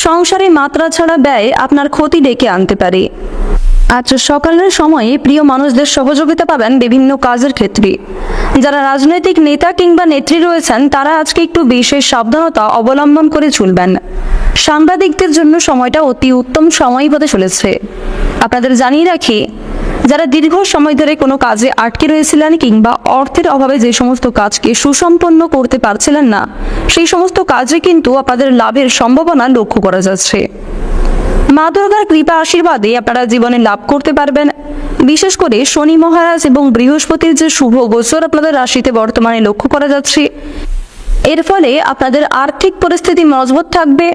সংসারে মাত্রা ছাড়া ব্যয় আপনার ক্ষতি ডেকে আনতে পারে। আজ সকালের সময়ে প্রিয় মানুষদের সহযোগিতা পাবেন বিভিন্ন কাজের ক্ষেত্রে। যারা রাজনৈতিক নেতা কিংবা নেত্রী রয়েছেন তারা আজকে একটু বিশেষ সাবধানতা অবলম্বন করে চলবেন। সাংবাদিকদের জন্য সময়টা অতি উত্তম সময় হতে চলেছে। আপনাদের জানিয়ে রাখি, যারা দীর্ঘ সময় ধরে কোনো কাজে আটকে রয়েছিলেন কিংবা অর্থের অভাবে যে সমস্ত কাজকে সুসম্পন্ন করতে পারছিলেন না, সেই সমস্ত কাজে কিন্তু আপনাদের লাভের সম্ভাবনা লক্ষ্য করা যাচ্ছে। মা দুর্গার কৃপা আশীর্বাদে আপনারা জীবনে লাভ করতে পারবেন। বিশেষ করে শনি মহারাজ এবং বৃহস্পতির যে শুভ গোচর আপনাদের রাশিতে বর্তমানে লক্ষ্য করা যাচ্ছে, এর ফলে আপনাদের আর্থিক পরিস্থিতি মজবুত থাকবে।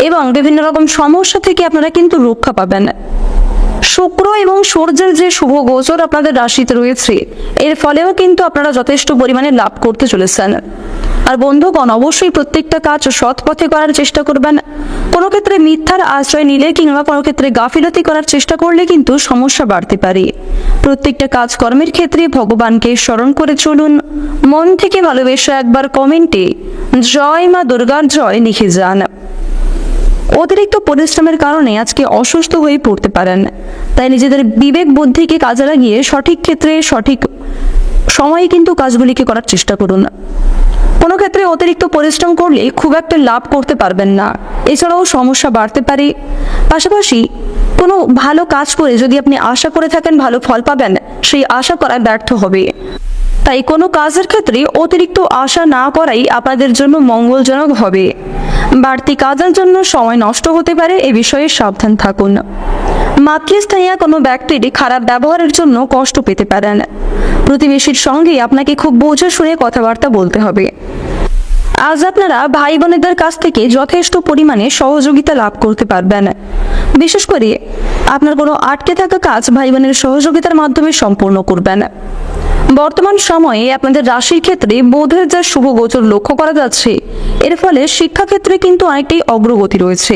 এবং বিভিন্ন রকম সমস্যা থেকে আপনারা কিন্তু রক্ষা পাবেন। শুক্র এবং সূর্যের যে শুভ গোচর আপনাদের রাশিতে রয়েছে, এর ফলেও কিন্তু আপনারা যথেষ্ট পরিমাণে লাভ করতে চলেছেন। আর বন্ধুগণ, অবশ্যই প্রত্যেকটা কাজ সৎ পথে করার চেষ্টা করবেন। কোনো ক্ষেত্রে মিথ্যার আশ্রয় নিলে কিংবা কোনো ক্ষেত্রে গাফিলতি করার চেষ্টা করলে কিন্তু সমস্যা বাড়তে পারে। প্রত্যেকটা কাজকর্মের ক্ষেত্রে ভগবানকে স্মরণ করে চলুন। মন থেকে ভালোবেসে একবার কমেন্টে জয় মা দুর্গার জয় লিখে যান। অতিরিক্ত পরিশ্রমের কারণে আজকে অসুস্থ হয়ে পড়তে পারেন, তাই নিজেদের বিবেক বুদ্ধিকে কাজে লাগিয়ে সঠিক ক্ষেত্রে সঠিক সময়ে কিন্তু কাজগুলিকে করার চেষ্টা করুন। কোনো ক্ষেত্রে অতিরিক্ত পরিশ্রম করলে খুব একটা লাভ করতে পারবেন না, এছাড়াও সমস্যা বাড়তে পারে। পাশাপাশি কোনো ভালো কাজ করে যদি আপনি আশা করে থাকেন ভালো ফল পাবেন, সেই আশা করা ব্যর্থ হবে। তাই কোনো কাজের ক্ষেত্রে অতিরিক্ত আশা না করাই আপনাদের জন্য মঙ্গলজনক হবে। বাড়তি কাজের জন্য সময় নষ্ট হতে পারে, এ বিষয়ে সাবধান থাকুন। মাতৃস্থানীয় কোনো ব্যক্তির খারাপ ব্যবহারের জন্য কষ্ট পেতে পারেন। প্রতিবেশীর সঙ্গে আপনাকে খুব বুঝে শুনে কথাবার্তা বলতে হবে। আজ আপনারা ভাই বোনেদের কাছ থেকে যথেষ্ট পরিমাণে সহযোগিতা লাভ করতে পারবেন। বিশেষ করে আপনার কোনো আটকে থাকা কাজ ভাই বোনের সহযোগিতার মাধ্যমে সম্পূর্ণ করবেন। বর্তমান সময়ে আপনাদের রাশির ক্ষেত্রে বুধের যা শুভ গোচর লক্ষ্য করা যাচ্ছে, এর ফলে শিক্ষাক্ষেত্রে কিন্তু অনেকটাই অগ্রগতি রয়েছে।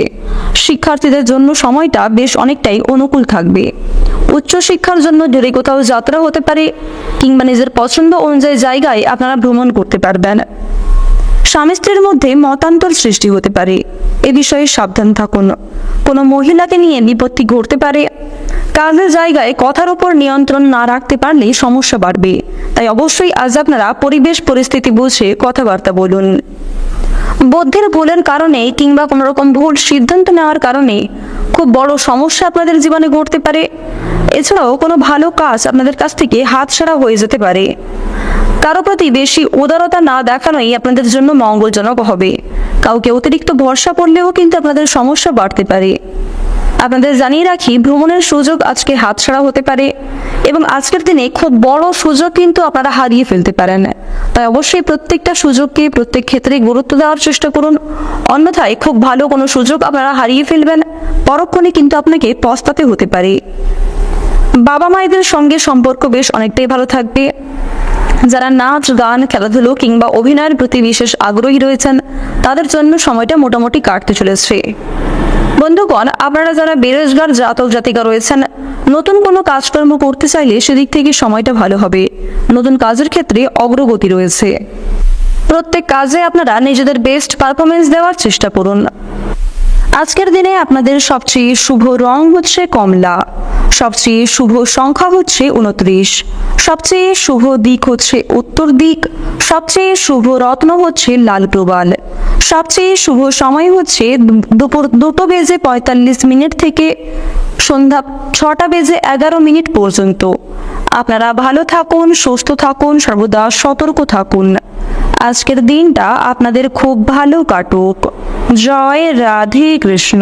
শিক্ষার্থীদের জন্য সময়টা বেশ অনেকটাই অনুকূল থাকবে। উচ্চশিক্ষার জন্য দূরে কোথাও যাত্রা হতে পারে কিংবা নিজের পছন্দ অনুযায়ী জায়গায় আপনারা ভ্রমণ করতে পারবেন। স্বামী স্ত্রীর মধ্যে মতান্তর সৃষ্টি হতে পারে, এ বিষয়ে সাবধান থাকুন। কোনো মহিলাকে নিয়ে বিপত্তি ঘটতে পারে। কাজের জায়গায় কথার উপর নিয়ন্ত্রণ না রাখতে পারলে সমস্যা বাড়বে, তাই অবশ্যই আজ আপনারা পরিবেশ পরিস্থিতি বুঝে কথাবার্তা বলুন। বুদ্ধির ভুলের কারণে কিংবা কোনো রকম ভুল সিদ্ধান্ত নেওয়ার কারণে খুব বড় সমস্যা আপনাদের জীবনে ঘটতে পারে। এছাড়াও কোনো ভালো কাজ আপনাদের কাছ থেকে হাতছাড়া হয়ে যেতে পারে। কারো প্রতি বেশি উদারতা না দেখানোই আপনাদের জন্য মঙ্গলজনক হবে। কাউকে অতিরিক্ত ভরসা করলেও কিন্তু আপনাদের সমস্যা বাড়তে পারে। আপনাদের জানিয়ে রাখি, ভ্রমণের সুযোগ আজকে হাতছাড়া হতে পারে এবং আজকের দিনে খুব বড় সুযোগ কিন্তু আপনারা হারিয়ে ফেলতে পারেন। তাই অবশ্যই প্রত্যেকটা সুযোগকে প্রত্যেক ক্ষেত্রে গুরুত্ব দেওয়ার চেষ্টা করুন, অন্যথায় খুব ভালো কোনো সুযোগ আপনারা হারিয়ে ফেলবেন, পরক্ষণে কিন্তু আপনাকে পস্তাতে হতে পারে। বাবা মায়েদের সঙ্গে সম্পর্ক বেশ অনেকটাই ভালো থাকবে। যারা নাচ গান খেলাধুলো কিংবা অভিনয়ের প্রতি বিশেষ আগ্রহী রয়েছেন, তাদের জন্য সময়টা মোটামুটি কাটতে চলেছে। বন্ধুগণ, আপনারা যারা বেরোজগার জাতক জাতিকা রয়েছেন, নতুন কোনো কাজকর্ম করতে চাইলে সেদিক থেকে সময়টা ভালো হবে। নতুন কাজের ক্ষেত্রে অগ্রগতি রয়েছে। প্রত্যেক কাজে আপনারা নিজেদের বেস্ট পারফরমেন্স দেওয়ার চেষ্টা করুন। আজকের দিনে আপনাদের সবচেয়ে শুভ রং হচ্ছে কমলা, সবচেয়ে শুভ সংখ্যা হচ্ছে 29, সবচেয়ে শুভ দিক হচ্ছে উত্তর দিক, সবচেয়ে শুভ রত্ন হচ্ছে লাল প্রবাল, সবচেয়ে শুভ সময় হচ্ছে দুপুর 2:45 থেকে সন্ধ্যা 6:11 পর্যন্ত। আপনারা ভালো থাকুন, সুস্থ থাকুন, সর্বদা সতর্ক থাকুন। আজকের দিনটা আপনাদের খুব ভালো কাটুক। জয় রাধে কৃষ্ণ।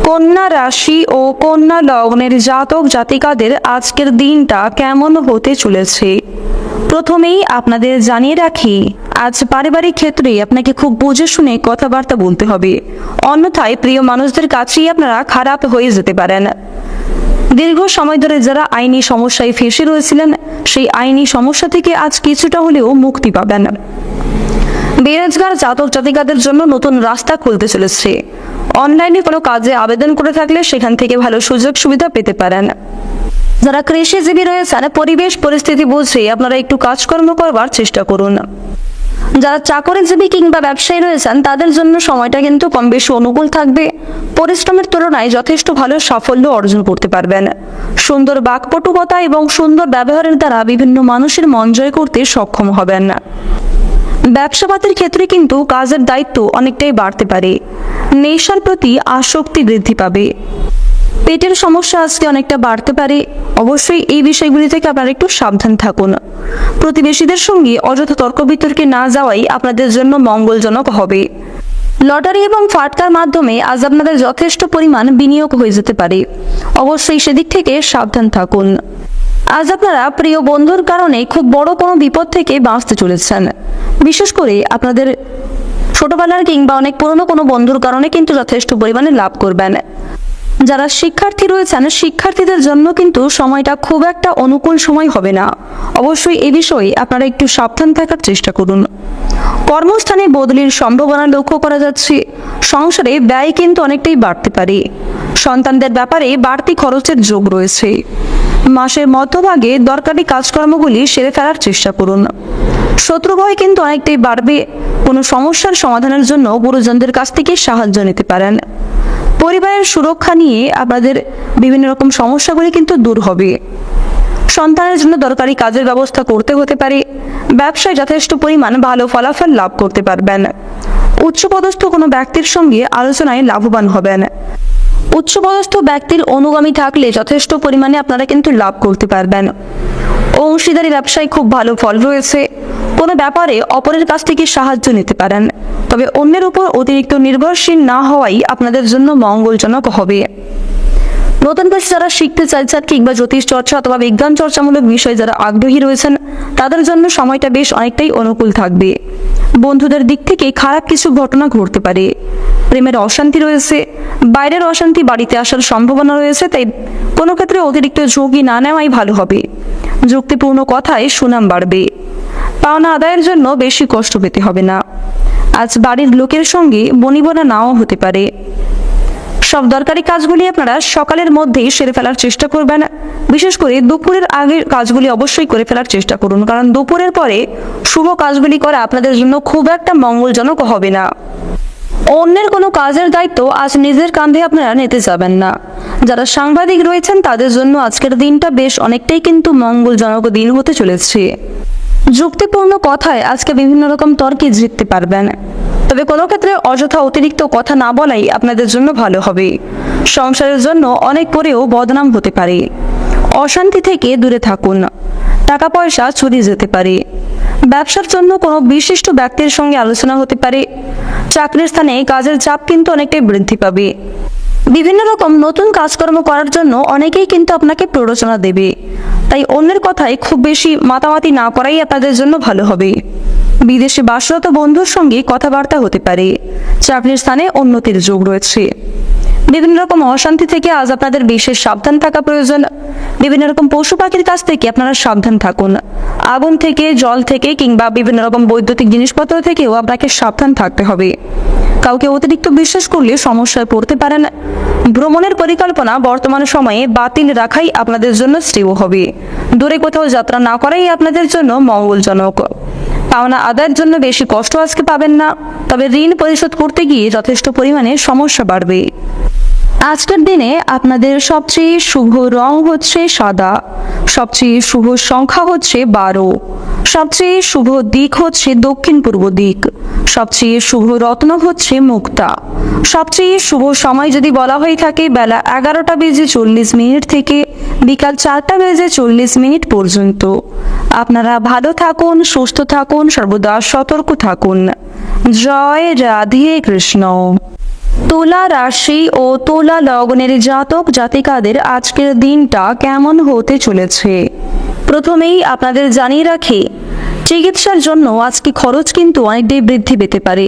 কন্যা রাশি ও কন্যা লগ্নের জাতক জাতিকাদের আজকের দিনটা কেমন হতে চলেছে, প্রথমেই আপনাদের জানিয়ে রাখি, আজ পারিবারিক ক্ষেত্রে আপনাকে খুব বুঝে শুনে কথাবার্তা বলতে হবে, অন্যথায় প্রিয় মানুষদের কাছেই আপনারা খারাপ হয়ে যেতে পারেন। দীর্ঘ সময় ধরে যারা আইনি সমস্যায় ফেঁসে রয়েছিলেন, সেই আইনি সমস্যা থেকে আজ কিছুটা হলেও মুক্তি পাবেন। বেরোজগার জাতক জাতিকাদের জন্য নতুন রাস্তা খুলতে চলেছে। অনলাইনে কোনো কাজে আবেদন করে থাকলে সেখান থেকে ভালো সুযোগ সুবিধা পেতে পারেন। যারা কৃষিজীবী রয়েছেন, পরিবেশ পরিস্থিতি বুঝে আপনারা একটু কাজকর্ম করবার চেষ্টা করুন। যারা চাকরিজীবী কিংবা ব্যবসায়ী রয়েছেন, তাদের জন্য সময়টা কিন্তু কম বেশি অনুকূল থাকবে। পরিশ্রমের তুলনায় যথেষ্ট ভালো সাফল্য অর্জন করতে পারবেন। সুন্দর বাকপটুকতা এবং সুন্দর ব্যবহারের দ্বারা বিভিন্ন মানুষের মন জয় করতে সক্ষম হবেন। ব্যবসাপাতির ক্ষেত্রে কিন্তু কাজের দায়িত্ব অনেকটাই বাড়তে পারে। নেশার প্রতি আসক্তি বৃদ্ধি পাবে। পেটের সমস্যা আজকে অনেকটা বাড়তে পারে। অবশ্যই এই বিষয়গুলি থেকে আপনারা একটু সাবধান থাকুন। প্রতিবেশীদের সঙ্গে অযথা তর্ক বিতর্কে না যাওয়াই আপনাদের জন্য মঙ্গলজনক হবে। লটারি এবং ফাটকার মাধ্যমে আজ আপনাদের যথেষ্ট পরিমাণ বিনিয়োগ হয়ে যেতে পারে। অবশ্যই সেদিক থেকে সাবধান থাকুন। আজ আপনারা প্রিয় বন্ধুর কারণে খুব বড় কোনো বিপদ থেকে বাঁচতে চলেছেন। বিশেষ করে আপনাদের ছোটবেলার কিংবা অনেক পুরনো কোনো বন্ধুর কারণে কিন্তু যথেষ্ট পরিমাণে লাভ করবেন। যারা শিক্ষার্থী রয়েছেন শিক্ষার্থীদের জন্য কিন্তু সময়টা খুব একটা অনুকূল সময় হবে না। অবশ্যই এ বিষয়ে আপনারা একটু সাবধান থাকার চেষ্টা করুন। কর্মস্থানে বদলির সম্ভাবনা লক্ষ্য করা যাচ্ছে। সংসারে ব্যয় কিন্তু অনেকটাই বাড়তে পারে। সন্তানদের ব্যাপারে বাড়তি খরচের যোগ রয়েছে। মাসের মধ্যভাগে দরকারি কাজকর্মগুলি সেরে ফেলার চেষ্টা করুন। শত্রুভয় কিন্তু অনেকটাই বাড়বে। কোনো সমস্যার সমাধানের জন্য গুরুজনদের কাছ থেকে সাহায্য নিতে পারেন। পরিবারের সুরক্ষা নিয়ে আপনাদের বিভিন্ন রকম সমস্যাগুলি কিন্তু দূর হবে। সন্তানের জন্য দরকারি কাজের ব্যবস্থা করতে হতে পারে। ব্যবসায় যথেষ্ট পরিমাণ ভালো ফলাফল লাভ করতে পারবেন। উচ্চপদস্থ কোনো ব্যক্তির সঙ্গে আলোচনায় লাভবান হবেন। উচ্চপদস্থ ব্যক্তির অনুগামী থাকলে যথেষ্ট পরিমাণে আপনারা কিন্তু লাভ করতে পারবেন। অংশীদারি ব্যবসায় খুব ভালো ফল রয়েছে। কোনো ব্যাপারে অপরের কাছ থেকে সাহায্য নিতে পারেন, তবে অন্যের উপর অতিরিক্ত নির্ভরশীল না হওয়াই আপনাদের জন্য মঙ্গলজনক হবে। নতুন কিছু যারা শিখতে চাইছেন কিংবা জ্যোতিষ চর্চা অথবা বিজ্ঞান চর্চামূলক বিষয়ে যারা আগ্রহী রয়েছেন তাদের জন্য সময়টা বেশ অনেকটাই অনুকূল থাকবে। বন্ধুদের দিক থেকে খারাপ কিছু ঘটনা ঘটতে পারে। প্রেমের অশান্তি রয়েছে। বাইরের অশান্তি বাড়িতে আসার সম্ভাবনা রয়েছে, তাই কোনো ক্ষেত্রে অতিরিক্ত ঝুঁকি না নেওয়াই ভালো হবে। যুক্তিপূর্ণ কথায় সুনাম বাড়বে। পাওনা আদায়ের জন্য বেশি কষ্ট পেতে হবে না। আজ বাড়ির লোকের সঙ্গে বনিবনা নাও হতে পারে। সব দরকারি কাজগুলি আপনারা সকালের মধ্যেই সেরে ফেলার চেষ্টা করবেন। বিশেষ করে দুপুরের আগের কাজগুলি অবশ্যই করে ফেলার চেষ্টা করুন, কারণ দুপুরের পরে শুভ কাজগুলি করা আপনাদের জন্য খুব একটা মঙ্গলজনক হবে না। অন্যের কোনো কাজের দায়িত্ব আজ নিজের কাঁধে আপনারা নিতে যাবেন না। যারা সাংবাদিক রয়েছেন তাদের জন্য আজকের দিনটা বেশ অনেকটাই কিন্তু মঙ্গলজনক দিন হতে চলেছে। যুক্তিপূর্ণ কথায় আজকে বিভিন্ন রকম তর্কে জিততে পারবেন, তবে কোনো ক্ষেত্রে অযথা অতিরিক্ত কথা না বলাই আপনাদের জন্য ভালো হবে। সংসারের জন্য অনেক পরেও বদনাম হতে পারে। অশান্তি থেকে দূরে থাকুন। টাকা পয়সা চুরি যেতে পারে। ব্যবসার জন্য কোনো বিশিষ্ট ব্যক্তির সঙ্গে আলোচনা হতে পারে। চাকরির স্থানে কাজের চাপ কিন্তু অনেকটাই বৃদ্ধি পাবে। বিভিন্ন রকম নতুন কাজকর্ম করার জন্য অনেকেই কিন্তু আপনাকে প্ররোচনা দেবে, তাই অন্যের কথায় খুব বেশি মাতামাতি না করাই আপনাদের জন্য ভালো হবে। বিদেশে বাসরত বন্ধুর সঙ্গে কথাবার্তা হতে পারে। চাকরির স্থানে উন্নতির যোগ রয়েছে। বিভিন্ন রকম অশান্তি থেকে আজ আপনাদের বিশেষ সাবধান থাকা প্রয়োজন। বিভিন্ন রকম পশু পাখির কাছ থেকে আপনারা সাবধান থাকুন। আগুন থেকে, জল থেকে কিংবা বিভিন্ন রকম বৈদ্যুতিক জিনিসপত্র থেকেও আপনাকে সাবধান থাকতে হবে। কাউকে অতিরিক্ত বিশ্বাস করলে সমস্যায় পড়তে পারেন। ভ্রমণের পরিকল্পনা বর্তমান সময়ে বাতিল রাখাই আপনাদের জন্য শ্রেয় হবে। দূরে কোথাও যাত্রা না করাই আপনাদের জন্য মঙ্গলজনক। পাওনা আদায়ের জন্য বেশি কষ্ট আজকে পাবেন না, তবে ঋণ পরিশোধ করতে গিয়ে যথেষ্ট পরিমাণে সমস্যা বাড়বে। আজকের দিনে আপনাদের সবচেয়ে শুভ রং হচ্ছে সাদা। সবচেয়ে শুভ সংখ্যা হচ্ছে 12। সবচেয়ে শুভ দিক হচ্ছে দক্ষিণ পূর্ব দিক। সবচেয়ে শুভ রত্ন হচ্ছে মুক্তা। সবচেয়ে শুভ সময় যদি বলা হয়ে থাকে বেলা 11:40 থেকে বিকাল 4:40 পর্যন্ত। আপনারা ভালো থাকুন, সুস্থ থাকুন, সর্বদা সতর্ক থাকুন। জয় রাধে কৃষ্ণ। তুলা রাশি ও তুলা লগ্নের জাতক জাতিকাদের আজকের দিনটা কেমন হতে চলেছে প্রথমেই আপনাদের জানিয়ে রাখি, চিকিৎসার জন্য আজকে খরচ কিন্তু অনেকটাই বৃদ্ধি পেতে পারে।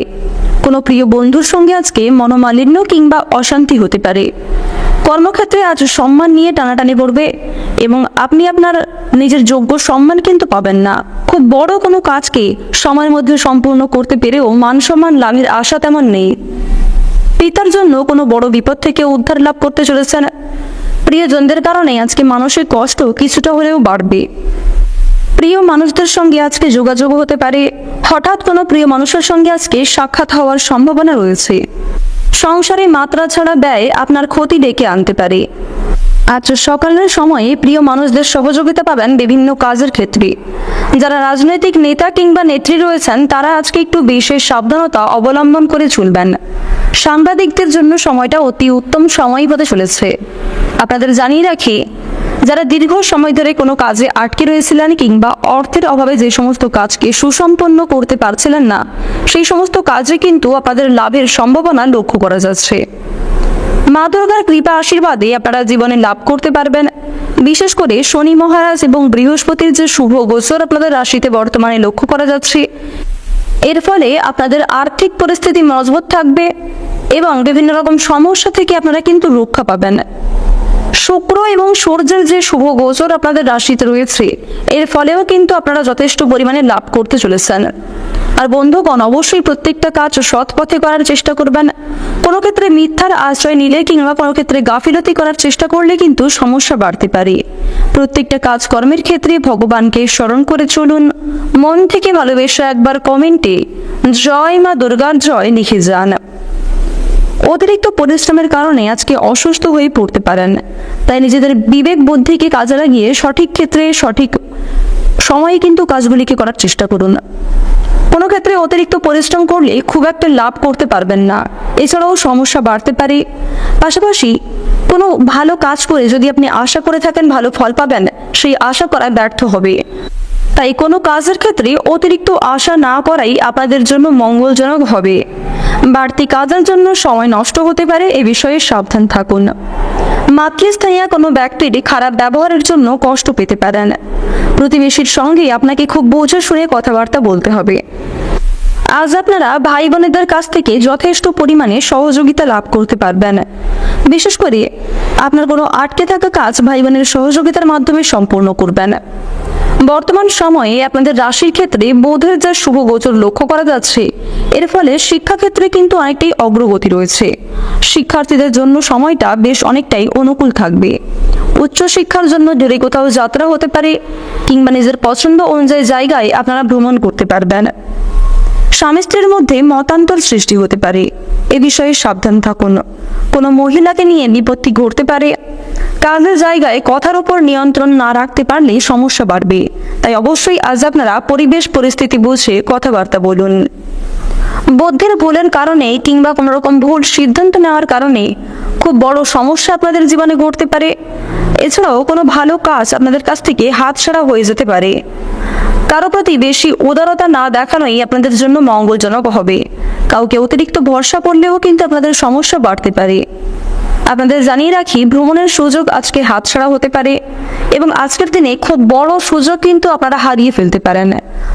কোনো প্রিয় বন্ধুর সঙ্গে আজকে মনোমালিন্য কিংবা অশান্তি হতে পারে। কর্মক্ষেত্রে আজ সম্মান নিয়ে টানাটানি পড়বে এবং আপনি আপনার নিজের যোগ্য সম্মান কিন্তু পাবেন না। খুব বড় কোনো কাজকে সময়ের মধ্যে সম্পূর্ণ করতে পেরেও মান সম্মান লাভের আশা তেমন নেই। পিতার জন্য কোনো বড় বিপদ থেকে উদ্ধার লাভ করতে চলেছেন। প্রিয়জনদের কারণে আজকে মানসিক কষ্ট কিছুটা হলেও বাড়বে। প্রিয় মানুষদের সঙ্গে আজকে যোগাযোগ হতে পারে। হঠাৎ কোনো প্রিয় মানুষের সঙ্গে আজকে সাক্ষাৎ হওয়ার সম্ভাবনা রয়েছে। সংসারে মাত্রা ছাড়া ব্যয় আপনার ক্ষতি ডেকে আনতে পারে। আজ সকালের সময়ে প্রিয় মানুষদের সহযোগিতা পাবেন বিভিন্ন কাজের ক্ষেত্রে। যারা রাজনৈতিক নেতা কিংবা নেত্রী রয়েছেন তারা আজকে একটু বিশেষ সাবধানতা অবলম্বন করে চলবেন। সাংবাদিকদের জন্য সময়টা অতি উত্তম সময় হতে চলেছে। আপনাদের জানিয়ে রাখি, যারা দীর্ঘ সময় ধরে কোনো কাজে আটকে রয়েছিলেন কিংবা অর্থের অভাবে যে সমস্ত কাজকে সুসম্পন্ন করতে পারছিলেন না, সেই সমস্ত কাজে কিন্তু আপনাদের লাভের সম্ভাবনা লক্ষ্য করা যাচ্ছে। মা দুর্গার কৃপা আশীর্বাদে আপনারা জীবনে লাভ করতে পারবেন। বিশেষ করে শনি মহারাজ এবং বৃহস্পতির যে শুভ গোচর আপনাদের রাশিতে বর্তমানে লক্ষ্য করা যাচ্ছে, এর ফলে আপনাদের আর্থিক পরিস্থিতি মজবুত থাকবে এবং বিভিন্ন রকম সমস্যা থেকে আপনারা কিন্তু রক্ষা পাবেন। শুক্র এবং সূর্যের যে শুভ গোচর আপনাদের রাশিতে রয়েছে, এর ফলেও কিন্তু আপনারা যথেষ্ট পরিমাণে লাভ করতে চলেছেন। আর বন্ধুগণ, অবশ্যই প্রত্যেকটা কাজ সৎ পথে করার চেষ্টা করবেন। কোনো ক্ষেত্রে মিথ্যার আশ্রয় নিলে কিংবা কোনো ক্ষেত্রে গাফিলতি করার চেষ্টা করলে কিন্তু সমস্যা বাড়তে পারে। প্রত্যেকটা কাজকর্মের ক্ষেত্রে ভগবানকে স্মরণ করে চলুন। মন থেকে ভালোবেসে একবার কমেন্টে জয় মা দুর্গার জয় লিখে যান। অতিরিক্ত পরিশ্রমের কারণে আজকে অসুস্থ হয়ে পড়তে পারেন, তাই নিজেদের বিবেক বুদ্ধিকে কাজে লাগিয়ে সঠিক ক্ষেত্রে সঠিক সময়ে কিন্তু কাজগুলিকে করার চেষ্টা করুন। কোনো ক্ষেত্রে অতিরিক্ত পরিশ্রম করলে খুব একটা লাভ করতে পারবেন না, এছাড়াও সমস্যা বাড়তে পারে। পাশাপাশি কোনো ভালো কাজ করে যদি আপনি আশা করে থাকেন ভালো ফল পাবেন, সেই আশা করা ব্যর্থ হবে। তাই কোনো কাজের ক্ষেত্রে অতিরিক্ত আশা না করাই আপনাদের জন্য মঙ্গলজনক হবে। বাড়তি কাজের জন্য সময় নষ্ট হতে পারে, এ বিষয়ে সাবধান থাকুন। মাতৃস্থানীয় কোনো ব্যক্তির খারাপ ব্যবহারের জন্য কষ্ট পেতে পারেন। প্রতিবেশীর সঙ্গে আপনাকে খুব বুঝে শুনে কথাবার্তা বলতে হবে। আজ আপনারা ভাই বোনেদের কাছ থেকে যথেষ্ট পরিমাণে সহযোগিতা লাভ করতে পারবেন। বিশেষ করে আপনার কোনো আটকে থাকা কাজ ভাই বোনের সহযোগিতার মাধ্যমে সম্পূর্ণ করবেন। বর্তমান সময়ে আপনাদের রাশির ক্ষেত্রে বুধের যা শুভ গোচর লক্ষ্য করা যাচ্ছে, এর ফলে শিক্ষাক্ষেত্রে কিন্তু অনেকটাই অগ্রগতি রয়েছে। শিক্ষার্থীদের জন্য সময়টা বেশ অনেকটাই অনুকূল থাকবে। উচ্চশিক্ষার জন্য দূরে কোথাও যাত্রা হতে পারে কিংবা নিজের পছন্দ অনুযায়ী জায়গায় আপনারা ভ্রমণ করতে পারবেন। স্বামী স্ত্রীর মধ্যে মতান্তর সৃষ্টি হতে পারে, এ বিষয়ে সাবধান থাকুন। কোনো মহিলাকে নিয়ে বিপত্তি ঘটতে পারে। কাজের জায়গায় কথার উপর নিয়ন্ত্রণ না রাখতে পারলে সমস্যা বাড়বে, তাই অবশ্যই আজ আপনারা পরিবেশ পরিস্থিতি বুঝে কথাবার্তা বলুন। বুদ্ধির ভুলের কারণে কিংবা কোনো রকম ভুল সিদ্ধান্ত নেওয়ার কারণে খুব বড় সমস্যা আপনাদের জীবনে ঘটতে পারে। এছাড়াও কোনো ভালো কাজ আপনাদের কাছ থেকে হাতছাড়া হয়ে যেতে পারে। কারো প্রতি বেশি উদারতা না দেখানোই আপনাদের জন্য মঙ্গলজনক হবে। কাউকে অতিরিক্ত ভরসা করলেও কিন্তু আপনাদের সমস্যা বাড়তে পারে। আপনাদের জানিয়ে রাখি, ভ্রমণের সুযোগ আজকে হাতছাড়া হতে পারে এবং আজকের দিনে খুব বড় সুযোগ কিন্তু আপনারা হারিয়ে ফেলতে পারেন।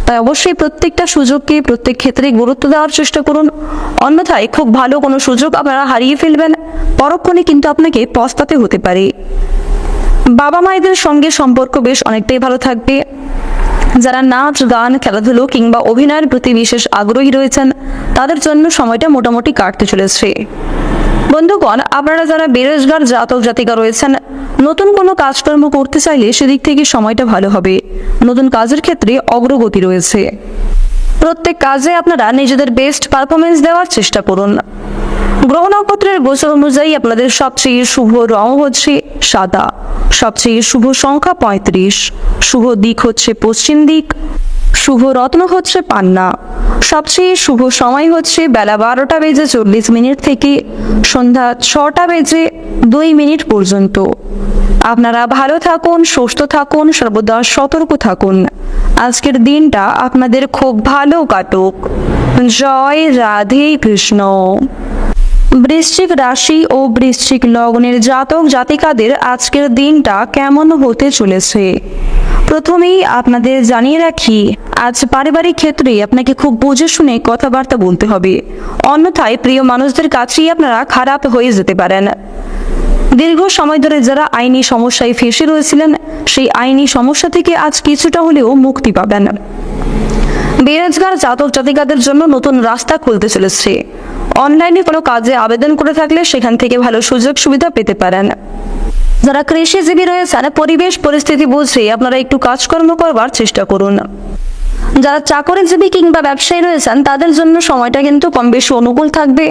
তাই অবশ্যই প্রত্যেকটা সুযোগকে প্রত্যেক ক্ষেত্রে গুরুত্ব দেওয়ার চেষ্টা করুন, অন্যথায় খুব ভালো কোনো সুযোগ আপনারা হারিয়ে ফেলবেন, পরক্ষণে কিন্তু আপনাকে পস্তাতে হতে পারে। বাবা মায়েদের সঙ্গে সম্পর্ক বেশ অনেকটাই ভালো থাকবে। যারা নাচ গান খেলাধুলো কিংবা অভিনয়ের প্রতি বিশেষ আগ্রহী রয়েছেন, তাদের জন্য সময়টা মোটামুটি কাটতে চলেছে। বন্ধুগণ, আপনারা যারা বেরোজগার জাতক জাতিকা রয়েছেন, নতুন কোনো কাজকর্ম করতে চাইলে সেদিক থেকে সময়টা ভালো হবে। নতুন কাজের ক্ষেত্রে অগ্রগতি রয়েছে। প্রত্যেক কাজে আপনারা নিজেদের বেস্ট পারফরমেন্স দেওয়ার চেষ্টা করুন। গ্রহ নক্ষত্রের গোচর অনুযায়ী আপনাদের সবচেয়ে শুভ রং হচ্ছে সাদা, সবচেয়ে শুভ সংখ্যা 35, শুভ দিক হচ্ছে পশ্চিম দিক, শুভ রত্ন হচ্ছে পান্না, সবচেয়ে শুভ সময় হচ্ছে বেলা 12:40 থেকে সন্ধ্যা 6:02 পর্যন্ত। আপনারা ভালো থাকুন, সুস্থ থাকুন, সর্বদা সতর্ক থাকুন। আজকের দিনটা আপনাদের খুব ভালো কাটুক। জয় রাধে কৃষ্ণ। বৃশ্চিক রাশি ও বৃশ্চিক লগ্নের জাতক জাতিকাদের আজকের দিনটা কেমন হতে চলেছে, প্রথমেই আপনাদের জানিয়ে রাখি, আজ পারিবারিক ক্ষেত্রে আপনাকে খুব বুঝে শুনে কথাবার্তা বলতে হবে, অন্যথায় প্রিয় মানুষদের কাছেই আপনারা খারাপ হয়ে যেতে পারেন। দীর্ঘ সময় ধরে যারা আইনি সমস্যায় ফেঁসে রয়েছিলেন, সেই আইনি সমস্যা থেকে আজ কিছুটা হলেও মুক্তি পাবেন। বেরোজগার জাতক জাতিকাদের জন্য নতুন রাস্তা খুলতে চলেছে। অনলাইনে কোনো কাজে আবেদন করে থাকলে সেখান থেকে ভালো সুযোগ সুবিধা পেতে পারেন। যারা কৃষিজীবী রয়েছেন, পরিবেশ পরিস্থিতি বুঝে আপনারা একটু কাজকর্ম করবার চেষ্টা করুন। যারা চাকরিজীবী কিংবা ব্যবসায়ী রয়েছেন, তাদের জন্য সময়টা কিন্তু কম বেশি অনুকূল থাকবে।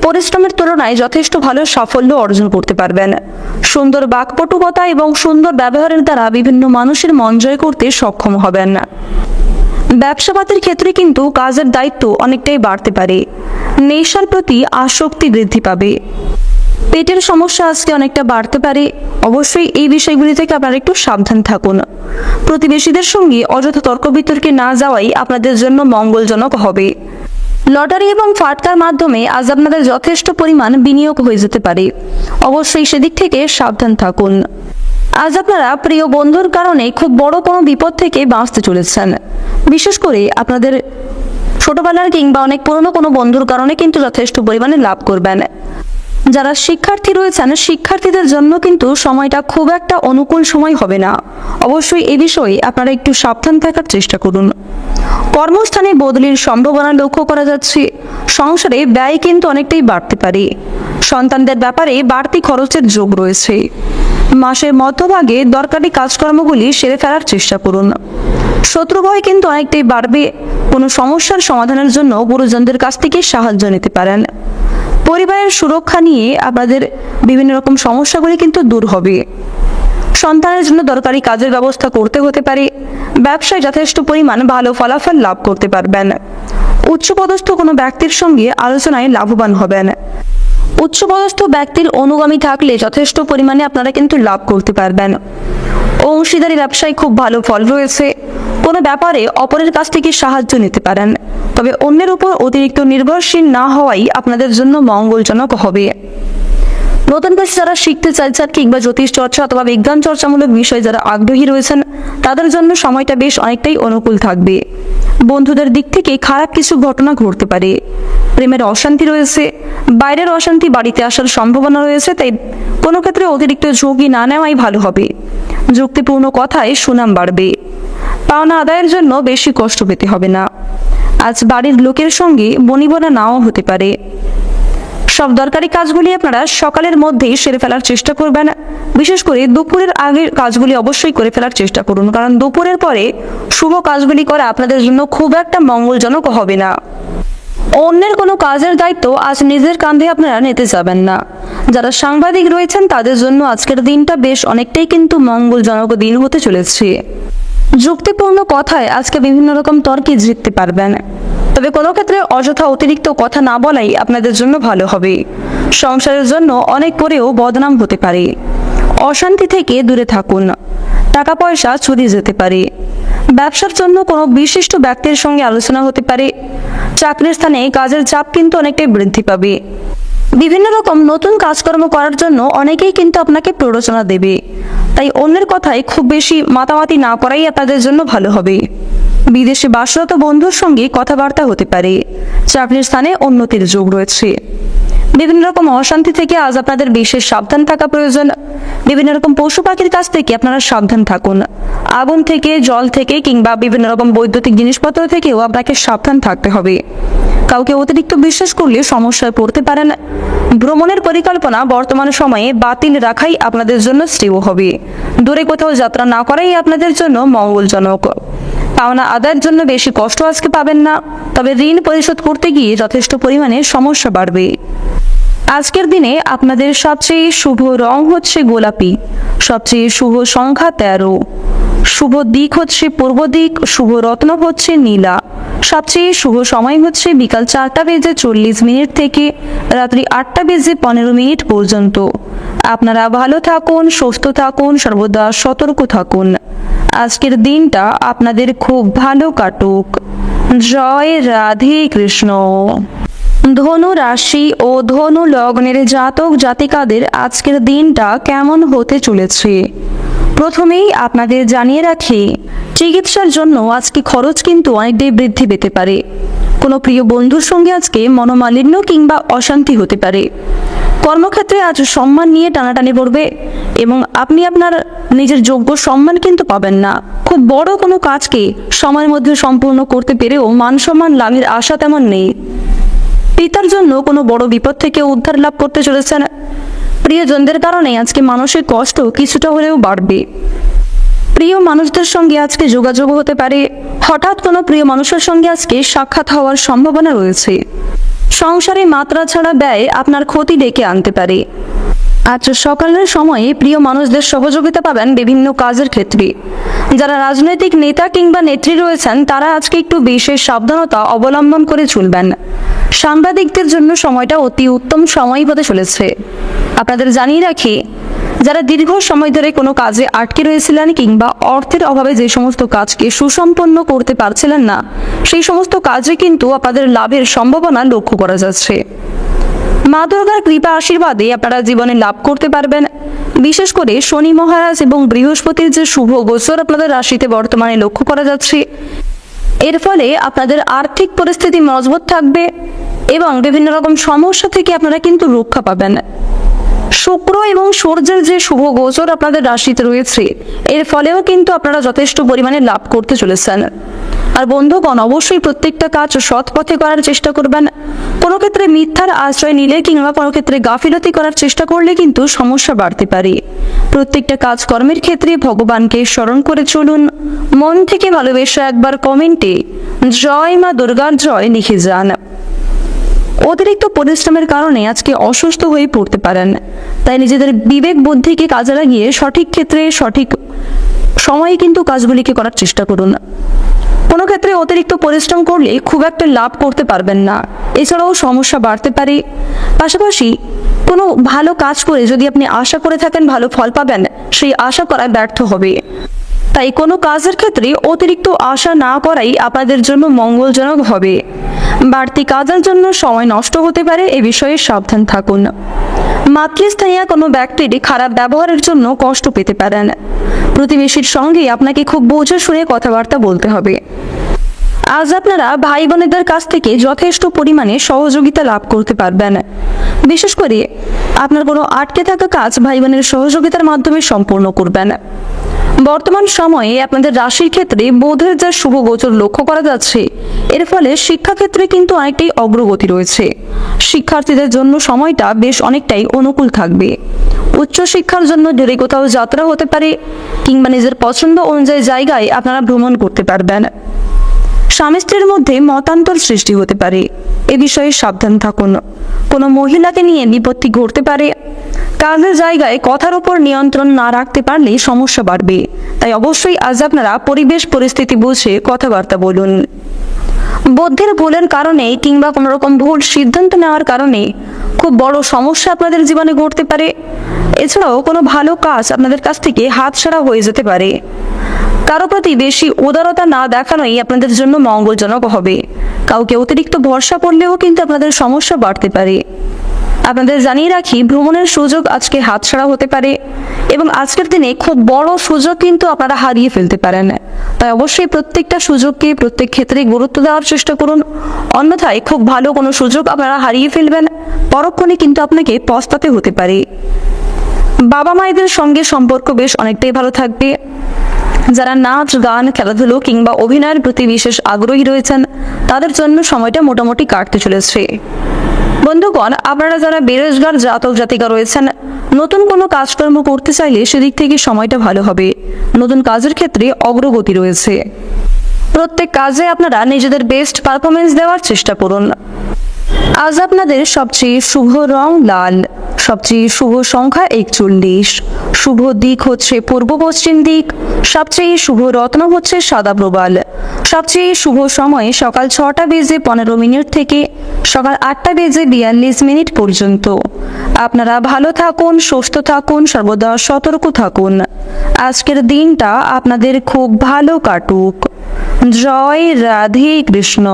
পরিশ্রমের তুলনায় যথেষ্ট ভালো সাফল্য অর্জন করতে পারবেন। সুন্দর বাকপটুকতা এবং সুন্দর ব্যবহারের দ্বারা বিভিন্ন মানুষের মন জয় করতে সক্ষম হবেন। ব্যবসাপাতির ক্ষেত্রে কিন্তু কাজের দায়িত্ব অনেকটাই বাড়তে পারে। নেশার প্রতি আসক্তি বৃদ্ধি পাবে। পেটের সমস্যা আজকে অনেকটা বাড়তে পারে। অবশ্যই এই বিষয়গুলি থেকে আপনারা একটু সাবধান থাকুন। প্রতিবেশীদের সঙ্গে অযথা তর্ক বিতর্কে না যাওয়াই আপনাদের জন্য মঙ্গলজনক হবে। লটারি এবং ফাটকার মাধ্যমে আজ আপনাদের যথেষ্ট পরিমাণ বিনিয়োগ হয়ে যেতে পারে। অবশ্যই সেদিক থেকে সাবধান থাকুন। আজ আপনারা প্রিয় বন্ধুর কারণে খুব বড় কোনো বিপদ থেকে বাঁচতে চলেছেন। বিশেষ করে আপনাদের ছোটবেলার কিংবা অনেক পুরনো কোনো বন্ধুর কারণে কিন্তু যথেষ্ট পরিমাণে লাভ করবেন। যারা শিক্ষার্থী রয়েছেন শিক্ষার্থীদের জন্য কিন্তু সময়টা খুব একটা অনুকূল সময় হবে না। অবশ্যই এই বিষয়ে আপনারা একটু সাবধান থাকার চেষ্টা করুন। কর্মস্থানে বদলির সম্ভাবনা লক্ষ্য করা যাচ্ছে। সংসারে ব্যয় কিন্তু অনেকটাই বাড়তে পারে। সন্তানদের ব্যাপারে বাড়তি খরচের যোগ রয়েছে। মাসের মধ্যভাগে দরকারি কাজকর্মগুলি সেরে ফেলার চেষ্টা করুন। শত্রু ভয় কিন্তু অনেকটাই বাড়বে। কোনো সমস্যার সমাধানের জন্য গুরুজনদের কাছ থেকে সাহায্য নিতে পারেন। পরিবারের সুরক্ষা নিয়ে আপনাদের বিভিন্ন রকম সমস্যাগুলি কিন্তু দূর হবে। সন্তানের জন্য দরকারি কাজের ব্যবস্থা করতে হতে পারে। ব্যবসায় যথেষ্ট পরিমাণ ভালো ফলাফল লাভ করতে পারবেন। উচ্চপদস্থ কোনো ব্যক্তির সঙ্গে আলোচনায় লাভবান হবেন। উচ্চপদস্থ ব্যক্তির অনুগামী থাকলে যথেষ্ট পরিমাণে আপনারা কিন্তু লাভ করতে পারবেন। অংশীদারি ব্যবসায় খুব ভালো ফল রয়েছে। কোনো ব্যাপারে অপরের কাছ থেকে সাহায্য নিতে পারেন, তবে অন্যের উপর অতিরিক্ত নির্ভরশীল না হওয়াই আপনাদের জন্য মঙ্গলজনক হবে। নতুন কিছু যারা শিখতে চাইছেন কিংবা জ্যোতিষ চর্চা অথবা বিজ্ঞান চর্চামূলক বিষয়ে যারা আগ্রহী রয়েছেন তাদের জন্য সময়টা বেশ অনেকটাই অনুকূল থাকবে। বন্ধুদের দিক থেকে খারাপ কিছু ঘটনা ঘটতে পারে। প্রেমের অশান্তি রয়েছে। বাইরের অশান্তি বাড়িতে আসার সম্ভাবনা রয়েছে, তাই কোনো ক্ষেত্রে অতিরিক্ত ঝুঁকি না নেওয়াই ভালো হবে। যুক্তিপূর্ণ কথায় সুনাম বাড়বে। পাওনা আদায়ের জন্য বেশি কষ্ট পেতে হবে না। আজ বাড়ির লোকের সঙ্গে বনিবনা নাও হতে পারে। সব দরকারি কাজগুলি আপনারা সকালের মধ্যেই সেরে ফেলার চেষ্টা করবেন। বিশেষ করে দুপুরের আগের কাজগুলি অবশ্যই করে ফেলার চেষ্টা করুন, কারণ দুপুরের পরে শুভ কাজগুলি করা আপনাদের জন্য খুব একটা মঙ্গলজনক হবে না। অন্যের কোনো কাজের দায়িত্ব আজ নিজের কাঁধে আপনারা নিতে যাবেন না। যারা সাংবাদিক রয়েছেন তাদের জন্য আজকের দিনটা বেশ অনেকটাই কিন্তু মঙ্গলজনক দিন হতে চলেছে। যুক্তিপূর্ণ কথায় আজকে বিভিন্ন রকম তর্কে জিততে পারবেন, তবে কোনো ক্ষেত্রে অযথা অতিরিক্ত কথা না বলাই আপনাদের জন্য ভালো হবে। সংসারের জন্য অনেক করেও বদনাম হতে পারে। অশান্তি থেকে দূরে থাকুন। টাকা পয়সা চুরি যেতে পারে। ব্যবসার জন্য কোনো বিশিষ্ট ব্যক্তির সঙ্গে আলোচনা হতে পারে। চাকরির স্থানে কাজের চাপ কিন্তু অনেকটাই বৃদ্ধি পাবে। বিভিন্ন রকম নতুন কাজকর্ম করার জন্য অনেকেই কিন্তু আপনাকে প্ররোচনা দেবে, তাই অন্যের কথায় খুব বেশি মাতামাতি না করাই আপনাদের জন্য ভালো হবে। বিদেশে বাসরত বন্ধুর সঙ্গে কথাবার্তা হতে পারে। চাকরির স্থানে উন্নতির যোগ রয়েছে। বিভিন্ন রকম অশান্তি থেকে আজ আপনাদের বিশেষ সাবধান থাকা প্রয়োজন। বিভিন্ন রকম পশু পাখির কাছ থেকে আপনারা সাবধান থাকুন। আগুন থেকে, জল থেকে কিংবা বিভিন্ন রকম বৈদ্যুতিক জিনিসপত্র থেকেও আপনাকে সাবধান থাকতে হবে। কাউকে অতিরিক্ত বিশ্বাস করলে সমস্যায় পড়তে পারেন। ভ্রমণের পরিকল্পনা বর্তমান সময়ে বাতিল রাখাই আপনাদের জন্য শ্রেয় হবে। দূরে কোথাও যাত্রা না করাই আপনাদের জন্য মঙ্গলজনক। পাওনা আদায়ের জন্য বেশি কষ্ট আজকে পাবেন না, তবে ঋণ পরিশোধ করতে গিয়ে যথেষ্ট পরিমাণে সমস্যা বাড়বে। আজকের দিনে আপনাদের সবচেয়ে শুভ রং হচ্ছে গোলাপি। সবচেয়ে শুভ সংখ্যা 13। শুভ দিক হচ্ছে পূর্ব দিক। শুভ রত্ন হচ্ছে নীলা। সবচেয়ে শুভ সময় হচ্ছে বিকাল 4:40 থেকে রাত্রি 8:15 পর্যন্ত। আপনারা ভালো থাকুন, সুস্থ থাকুন, সর্বদা সতর্ক থাকুন। আজকের দিনটা আপনাদের খুব ভালো কাটুক। জয় রাধে কৃষ্ণ। ধনু রাশি ও ধনু লগ্নের জাতক জাতিকাদের আজকের দিনটা কেমন হতে চলেছে প্রথমেই আপনাদের জানিয়ে রাখি, চিকিৎসার জন্য আজকে খরচ কিন্তু অনেকটাই বৃদ্ধি পেতে পারে। কোনো প্রিয় বন্ধুর সঙ্গে আজকে মনোমালিন্য কিংবা অশান্তি হতে পারে। কর্মক্ষেত্রে আজ সম্মান নিয়ে টানাটানি পড়বে এবং আপনি আপনার নিজের যোগ্য সম্মান কিন্তু পাবেন না। খুব বড় কোনো কাজকে সময়ের মধ্যে সম্পূর্ণ করতে পেরেও মান সম্মান লাভের আশা তেমন নেই। পিতার জন্য কোনো বড় বিপদ থেকে উদ্ধার লাভ করতে চলেছেন। প্রিয়জনদের কারণে আজকে মানসিক কষ্ট কিছুটা হলেও বাড়বে। প্রিয় মানুষদের সঙ্গে আজকে যোগাযোগ হতে পারে। হঠাৎ কোনো প্রিয় মানুষের সঙ্গে আজকে সাক্ষাৎ হওয়ার সম্ভাবনা রয়েছে। সংসারে মাত্রা ছাড়া ব্যয় আপনার ক্ষতি ডেকে আনতে পারে। আজ সকালের সময়ে প্রিয় মানুষদের সহযোগিতা পাবেন বিভিন্ন কাজের ক্ষেত্রে। যারা রাজনৈতিক নেতা কিংবা নেত্রী রয়েছেন তারা আজকে একটু বিশেষ সাবধানতা অবলম্বন করে চলবেন। সাংবাদিকদের জন্য সময়টা অতি উত্তম সময় হতে চলেছে। আপনাদের জানিয়ে রাখি, যারা দীর্ঘ সময় ধরে কোনো কাজে আটকে রয়েছিলেন কিংবা অর্থের অভাবে যে সমস্ত কাজকে সুসম্পন্ন করতে পারছিলেন না, সেই সমস্ত কাজে কিন্তু আপনাদের লাভের সম্ভাবনা লক্ষ্য করা যাচ্ছে। মা দুর্গার কৃপা আশীর্বাদে আপনারা জীবনে লাভ করতে পারবেন। বিশেষ করে শনি মহারাজ এবং বৃহস্পতির যে শুভ গোচর আপনাদের রাশিতে বর্তমানে লক্ষ্য করা যাচ্ছে, এর ফলে আপনাদের আর্থিক পরিস্থিতি মজবুত থাকবে এবং বিভিন্ন রকম সমস্যা থেকে আপনারা কিন্তু রক্ষা পাবেন। শুক্র এবং সূর্যের যে শুভ গোচর আপনাদের রাশিতে রয়েছে, এর ফলেও কিন্তু আপনারা যথেষ্ট পরিমাণে লাভ করতে চলেছেন। আর বন্ধুগণ, অবশ্যই প্রত্যেকটা কাজ সৎ পথে করার চেষ্টা করবেন। কোনো ক্ষেত্রে মিথ্যার আশ্রয় নিলে কিংবা কোনো ক্ষেত্রে গাফিলতি করার চেষ্টা করলে কিন্তু সমস্যা বাড়তে পারে। প্রত্যেকটা কাজকর্মের ক্ষেত্রে ভগবানকে স্মরণ করে চলুন। মন থেকে ভালোবেসে একবার কমেন্টে জয় মা দুর্গার জয় লিখে যান। অতিরিক্ত পরিশ্রমের কারণে আজকে অসুস্থ হয়ে পড়তে পারেন, তাই নিজেদের বিবেক বুদ্ধিকে কাজে লাগিয়ে সঠিক ক্ষেত্রে সঠিক সময়ে কিন্তু কাজগুলিকে করার চেষ্টা করুন। কোনো ক্ষেত্রে অতিরিক্ত পরিশ্রম করলে খুব একটা লাভ করতে পারবেন না, এছাড়াও সমস্যা বাড়তে পারে। পাশাপাশি কোনো ভালো কাজ করে যদি আপনি আশা করে থাকেন ভালো ফল পাবেন, সেই আশা করায় ব্যর্থ হবে। তাই কোনো কাজের ক্ষেত্রে অতিরিক্ত আশা না করাই আপনাদের জন্য মঙ্গলজনক হবে। বাড়তি কাজের জন্য সময় নষ্ট হতে পারে, এ বিষয়ে সাবধান থাকুন। মাতৃস্থানীয় কোনো ব্যক্তির খারাপ ব্যবহারের জন্য কষ্ট পেতে পারেন। প্রতিবেশীর সঙ্গে আপনাকে খুব বুঝে শুনে কথাবার্তা বলতে হবে। আজ আপনারা ভাই বোনেদের কাছ থেকে যথেষ্ট পরিমাণে সহযোগিতা লাভ করতে পারবেন। বিশেষ করে আপনার কোনো আটকে থাকা কাজ ভাই বোনের সহযোগিতার মাধ্যমে সম্পূর্ণ করবেন। বর্তমান সময়ে আপনাদের রাশির ক্ষেত্রে বুধের যা শুভ গোচর লক্ষ্য করা যাচ্ছে, এর ফলে শিক্ষাক্ষেত্রে কিন্তু অনেকটাই অগ্রগতি রয়েছে। শিক্ষার্থীদের জন্য সময়টা বেশ অনেকটাই অনুকূল থাকবে। উচ্চশিক্ষার জন্য দূরে কোথাও যাত্রা হতে পারে কিংবা নিজের পছন্দ অনুযায়ী জায়গায় আপনারা ভ্রমণ করতে পারবেন। স্বামী স্ত্রীর মধ্যে মতান্তর সৃষ্টি হতে পারে, এ বিষয়ে সাবধান থাকুন। কোনো মহিলাকে নিয়ে বিপত্তি ঘটতে পারে। কাজের জায়গায় কথার উপর নিয়ন্ত্রণ না রাখতে পারলে সমস্যা বাড়বে, তাই অবশ্যই আজ আপনারা পরিবেশ পরিস্থিতি বুঝে কথাবার্তা বলুন। বুদ্ধির ভুলের কারণে কিংবা কোনো রকম ভুল সিদ্ধান্ত নেওয়ার কারণে খুব বড় সমস্যা আপনাদের জীবনে ঘটতে পারে। এছাড়াও কোনো ভালো কাজ আপনাদের কাছ থেকে হাতছাড়া হয়ে যেতে পারে। কারো প্রতি বেশি উদারতা না দেখানোই আপনাদের জন্য মঙ্গলজনক হবে। কাউকে অতিরিক্ত ভরসা করলেও কিন্তু আপনাদের সমস্যা বাড়তে পারে। আপনাদের জানিয়ে রাখি, ভ্রমণের সুযোগ আজকে হাতছাড়া হতে পারে এবং আজকের দিনে খুব বড় সুযোগ কিন্তু আপনারা হারিয়ে ফেলতে পারেন। তাই অবশ্যই প্রত্যেকটা সুযোগকে প্রত্যেক ক্ষেত্রে গুরুত্ব দেওয়ার চেষ্টা করুন, অন্যথায় খুব ভালো কোনো সুযোগ আপনারা হারিয়ে ফেলবেন, পরক্ষণে কিন্তু আপনাকে পস্তাতে হতে পারে। বাবা মায়েদের সঙ্গে সম্পর্ক বেশ অনেকটাই ভালো থাকবে। যারা নাচ গান খেলাধুলো কিংবা অভিনয়ের প্রতি বিশেষ আগ্রহী রয়েছেন, তাদের জন্য সময়টা মোটামুটি কাটতে চলেছে। বন্ধুগণ, আপনারা যারা বেরোজগার জাতক জাতিকা রয়েছেন, নতুন কোনো কাজকর্ম করতে চাইলে সেদিক থেকে সময়টা ভালো হবে। নতুন কাজের ক্ষেত্রে অগ্রগতি রয়েছে। প্রত্যেক কাজে আপনারা নিজেদের বেস্ট পারফরমেন্স দেওয়ার চেষ্টা করুন। আজ আপনাদের সবচেয়ে শুভ রং লাল, সবচেয়ে শুভ সংখ্যা 41, শুভ দিক হচ্ছে পূর্ব পশ্চিম দিক, সবচেয়ে শুভ রত্ন হচ্ছে সাদা প্রবাল, সবচেয়ে শুভ সময় সকাল 6:15 থেকে সকাল 8:42 পর্যন্ত। আপনারা ভালো থাকুন, সুস্থ থাকুন, সর্বদা সতর্ক থাকুন। আজকের দিনটা আপনাদের খুব ভালো কাটুক। জয় রাধে কৃষ্ণ।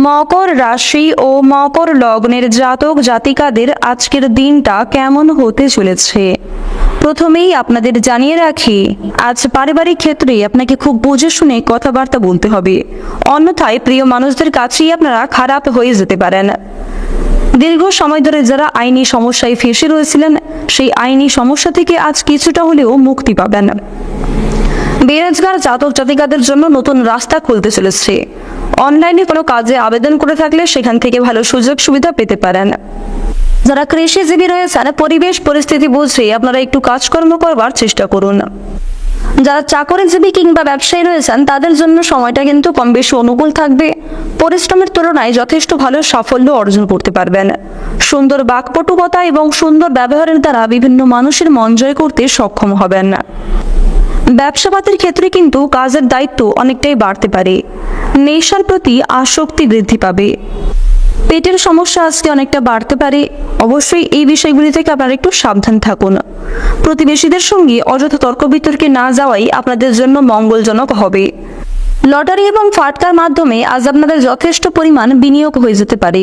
মকর রাশি ও মকর লগ্নের জাতক জাতিকাদের আজকের দিনটা কেমন হতে চলেছে, প্রথমেই আপনাদের জানিয়ে রাখি, আজ পারিবারিক ক্ষেত্রে আপনাকে খুব বুঝে শুনে কথাবার্তা বলতে হবে, অন্যথায় প্রিয় মানুষদের কাছেই আপনারা খারাপ হয়ে যেতে পারেন। দীর্ঘ সময় ধরে যারা আইনি সমস্যায় ফেঁসে রয়েছিলেন, সেই আইনি সমস্যা থেকে আজ কিছুটা হলেও মুক্তি পাবেন। বেরোজগার জাতক জাতিকাদের জন্য নতুন রাস্তা খুলতে চলেছে। অনলাইনে কোনো কাজে আবেদন করে থাকলে সেখান থেকে ভালো সুযোগ সুবিধা পেতে পারেন। যারা কৃষিজীবী রয়েছেন, পরিবেশ পরিস্থিতি বুঝে আপনারা একটু কাজকর্ম করবার চেষ্টা করুন। যারা চাকরিজীবী কিংবা ব্যবসায়ী রয়েছেন, তাদের জন্য সময়টা কিন্তু কম বেশি অনুকূল থাকবে। পরিশ্রমের তুলনায় যথেষ্ট ভালো সাফল্য অর্জন করতে পারবেন। সুন্দর বাকপটুকতা এবং সুন্দর ব্যবহারের দ্বারা বিভিন্ন মানুষের মন জয় করতে সক্ষম হবেন। ব্যবসাপাতির ক্ষেত্রে কিন্তু কাজের দায়িত্ব অনেকটাই বাড়তে পারে। নেশার প্রতি আসক্তি বৃদ্ধি পাবে। পেটের সমস্যা আজকে অনেকটা বাড়তে পারে। অবশ্যই এই বিষয়গুলি থেকে আপনারা একটু সাবধান থাকুন। প্রতিবেশীদের সঙ্গে অযথা তর্ক বিতর্কে না যাওয়াই আপনাদের জন্য মঙ্গলজনক হবে। লটারি এবং ফাটকার মাধ্যমে আজ আপনাদের যথেষ্ট পরিমাণ বিনিয়োগ হয়ে যেতে পারে।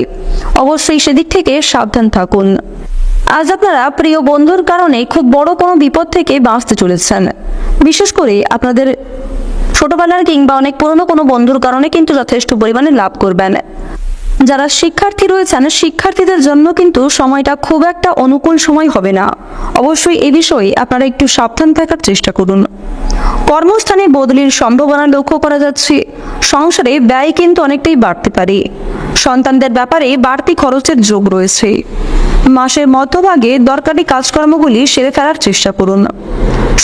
অবশ্যই সেদিক থেকে সাবধান থাকুন। আজ আপনারা প্রিয় বন্ধুর কারণে খুব বড় কোনো বিপদ থেকে বাঁচতে চলেছেন। বিশেষ করে আপনাদের ছোটবেলার কিংবা অনেক পুরনো কোনো বন্ধুর কারণে কিন্তু যথেষ্ট পরিমাণে লাভ করবেন। যারা শিক্ষার্থী রয়েছেন শিক্ষার্থীদের জন্য কিন্তু সময়টা খুব একটা অনুকূল সময় হবে না। অবশ্যই এই বিষয়ে আপনারা একটু সাবধান থাকার চেষ্টা করুন। কর্মস্থানে বদলির সম্ভাবনা লক্ষ্য করা যাচ্ছে। সংসারে ব্যয় কিন্তু অনেকটাই বাড়তে পারে। সন্তানদের ব্যাপারে বাড়তি খরচের যোগ রয়েছে। মাসের মধ্যভাগে দরকারি কাজকর্মগুলি সেরে ফেলার চেষ্টা করুন।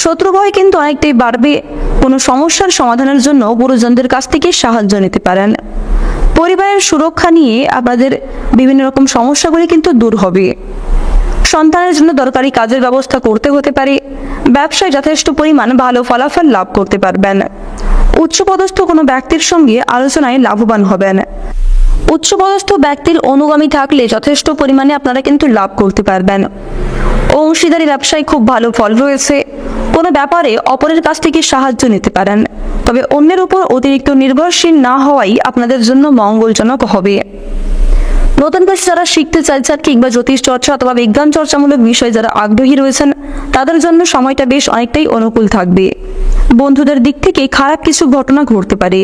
শত্রু ভয় কিন্তু অনেকটাই বাড়বে। কোনো সমস্যার সমাধানের জন্য গুরুজনদের কাছ থেকে সাহায্য নিতে পারেন। পরিবারের সুরক্ষা নিয়ে আপনাদের বিভিন্ন রকম সমস্যাগুলি কিন্তু দূর হবে। সন্তানের জন্য দরকারি কাজের ব্যবস্থা করতে হতে পারে। ব্যবসায় যথেষ্ট পরিমাণ ভালো ফলাফল লাভ করতে পারবেন। উচ্চপদস্থ কোনো ব্যক্তির সঙ্গে আলোচনায় লাভবান হবেন। উচ্চপদস্থ ব্যক্তির অনুগামী থাকলে যথেষ্ট পরিমাণে আপনারা কিন্তু লাভ করতে পারবেন। অংশীদারি ব্যবসায় খুব ভালো ফল রয়েছে। কোনো ব্যাপারে অপরের কাছ থেকে সাহায্য নিতে পারেন, তবে অন্যের উপর অতিরিক্ত নির্ভরশীল না হওয়াই আপনাদের জন্য মঙ্গলজনক হবে। নতুন কিছু যারা শিখতে চাইছেন কিংবা জ্যোতিষ চর্চা অথবা বিজ্ঞান চর্চামূলক বিষয়ে যারা আগ্রহী রয়েছেন তাদের জন্য সময়টা বেশ অনেকটাই অনুকূল থাকবে। বন্ধুদের দিক থেকে খারাপ কিছু ঘটনা ঘটতে পারে।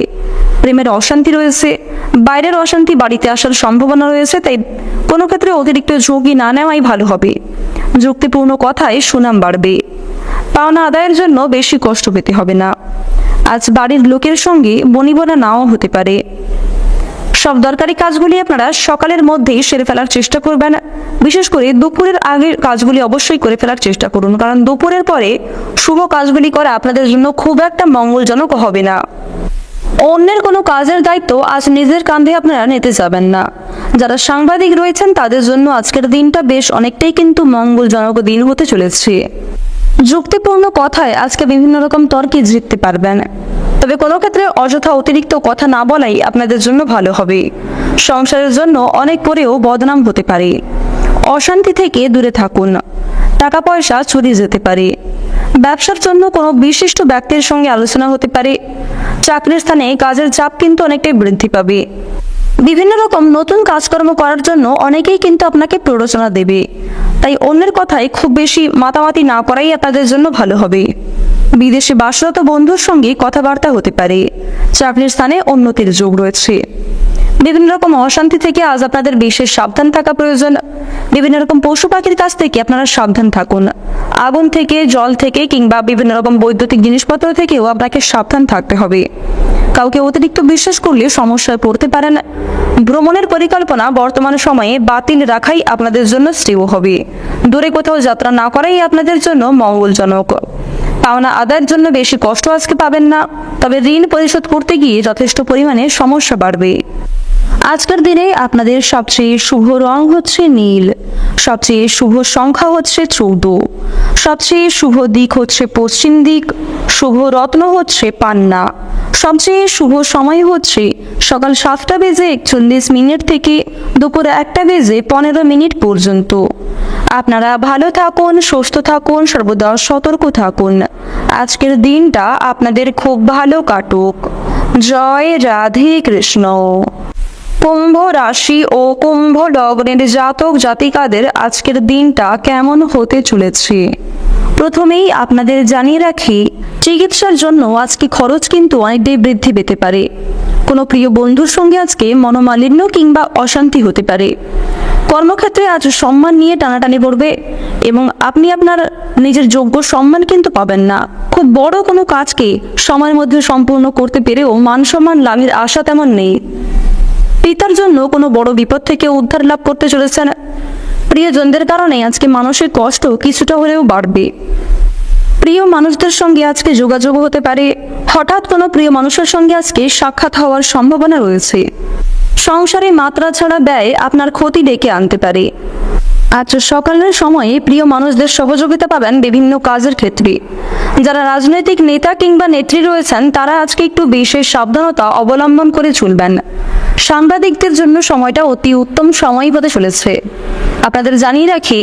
প্রেমের অশান্তি রয়েছে। বাইরের অশান্তি বাড়িতে আসার সম্ভাবনা রয়েছে, তাই কোনো ক্ষেত্রে অতিরিক্ত ঝুঁকি না নেওয়াই ভালো হবে। যুক্তিপূর্ণ কথায় সুনাম বাড়বে। পাওনা আদায়ের জন্য বেশি কষ্ট পেতে হবে না। আজ বাড়ির লোকের সঙ্গে বনিবনা নাও হতে পারে। সব দরকারি কাজগুলি আপনারা সকালের মধ্যেই সেরে ফেলার চেষ্টা করবেন। বিশেষ করে দুপুরের আগের কাজগুলি অবশ্যই করে ফেলার চেষ্টা করুন, কারণ দুপুরের পরে শুভ কাজগুলি করা আপনাদের জন্য খুব একটা মঙ্গলজনক হবে না। অন্যের কোনো কাজের দায়িত্ব আজ নিজের কাঁধে আপনারা নিতে যাবেন না। যারা সাংবাদিক রয়েছেন তাদের জন্য আজকের দিনটা বেশ অনেকটাই কিন্তু মঙ্গলজনক দিন হতে চলেছে। যুক্তিপূর্ণ কথায় আজকে বিভিন্ন রকম তর্কে জিততে পারবেন, তবে কোনো ক্ষেত্রে অযথা অতিরিক্ত কথা না বলাই আপনাদের জন্য ভালো হবে। সংসারের জন্য অনেক করেও বদনাম হতে পারে। অশান্তি থেকে দূরে থাকুন। টাকা পয়সা চুরি যেতে পারে। ব্যবসার জন্য কোনো বিশিষ্ট ব্যক্তির সঙ্গে আলোচনা হতে পারে। চাকরির স্থানে কাজের চাপ কিন্তু অনেকটাই বৃদ্ধি পাবে। বিভিন্ন রকম নতুন কাজকর্ম করার জন্য অনেকেই কিন্তু আপনাকে প্ররোচনা দেবে, তাই অন্যের কথায় খুব বেশি মাতামাতি না করাই আপনাদের জন্য ভালো হবে। বিদেশে বাসরত বন্ধুর সঙ্গে কথাবার্তা হতে পারে। চাকরির স্থানে উন্নতির যোগ রয়েছে। বিভিন্ন রকম অশান্তি থেকে আজ আপনাদের বিশেষ সাবধান থাকা প্রয়োজন। বিভিন্ন রকম পশু পাখির কাছ থেকে আপনারা সাবধান থাকুন। আগুন থেকে, জল থেকে কিংবা বিভিন্ন রকম বৈদ্যুতিক জিনিসপত্র থেকেও আপনাকে সাবধান থাকতে হবে। কাউকে অতিরিক্ত বিশ্বাস করলে সমস্যায় পড়তে পারেন। ভ্রমণের পরিকল্পনা বর্তমান সময়ে বাতিল রাখাই আপনাদের জন্য শ্রেয় হবে। দূরে কোথাও যাত্রা না করাই আপনাদের জন্য মঙ্গলজনক। পাওনা আদায়ের জন্য বেশি কষ্ট আজকে পাবেন না, তবে ঋণ পরিশোধ করতে গিয়ে যথেষ্ট পরিমাণে সমস্যা বাড়বে। আজকের দিনে আপনাদের সবচেয়ে শুভ রং হচ্ছে নীল। সবচেয়ে শুভ সংখ্যা হচ্ছে 14। সবচেয়ে শুভ দিক হচ্ছে পশ্চিম দিক। শুভ রত্ন হচ্ছে পান্না। সবচেয়ে শুভ সময় হচ্ছে সকাল 7:41 থেকে দুপুর 1:15 পর্যন্ত। আপনারা ভালো থাকুন, সুস্থ থাকুন, সর্বদা সতর্ক থাকুন। আজকের দিনটা আপনাদের খুব ভালো কাটুক। জয় রাধে কৃষ্ণ। কুম্ভ রাশি ও কুম্ভ লগ্নের জাতক জাতিকাদের আজকের দিনটা কেমন হতে চলেছে প্রথমেই আপনাদের জানিয়ে রাখি, চিকিৎসার জন্য আজকে খরচ কিন্তু অনেকটাই বৃদ্ধি পেতে পারে। কোনো প্রিয় বন্ধুর সঙ্গে আজকে মনোমালিন্য কিংবা অশান্তি হতে পারে। কর্মক্ষেত্রে আজ সম্মান নিয়ে টানাটানি পড়বে এবং আপনি আপনার নিজের যোগ্য সম্মান কিন্তু পাবেন না। খুব বড় কোনো কাজকে সময়ের মধ্যে সম্পূর্ণ করতে পেরেও মান সম্মান লাভের আশা তেমন নেই। পিতার জন্য কোনো বড় বিপদ থেকে উদ্ধার লাভ করতে চলেছেন। প্রিয়জনদের কারণে আজকে মানসিক কষ্ট কিছুটা হলেও বাড়বে। প্রিয় মানুষদের সঙ্গে আজকে যোগাযোগ হতে পারে। হঠাৎ কোনো প্রিয় মানুষের সঙ্গে আজকে সাক্ষাৎ হওয়ার সম্ভাবনা রয়েছে। সংসারে মাত্রা ছাড়া ব্যয় আপনার ক্ষতি ডেকে আনতে পারে। আজ সকালের সময়ে প্রিয় মানুষদের সহযোগিতা পাবেন বিভিন্ন কাজের ক্ষেত্রে। যারা রাজনৈতিক নেতা কিংবা নেত্রী রয়েছেন তারা আজকে একটু বিশেষ সাবধানতা অবলম্বন করে চলবেন। সাংবাদিকদের জন্য সময়টা অতি উত্তম সময় হতে চলেছে। আপনাদের জানিয়ে রাখি,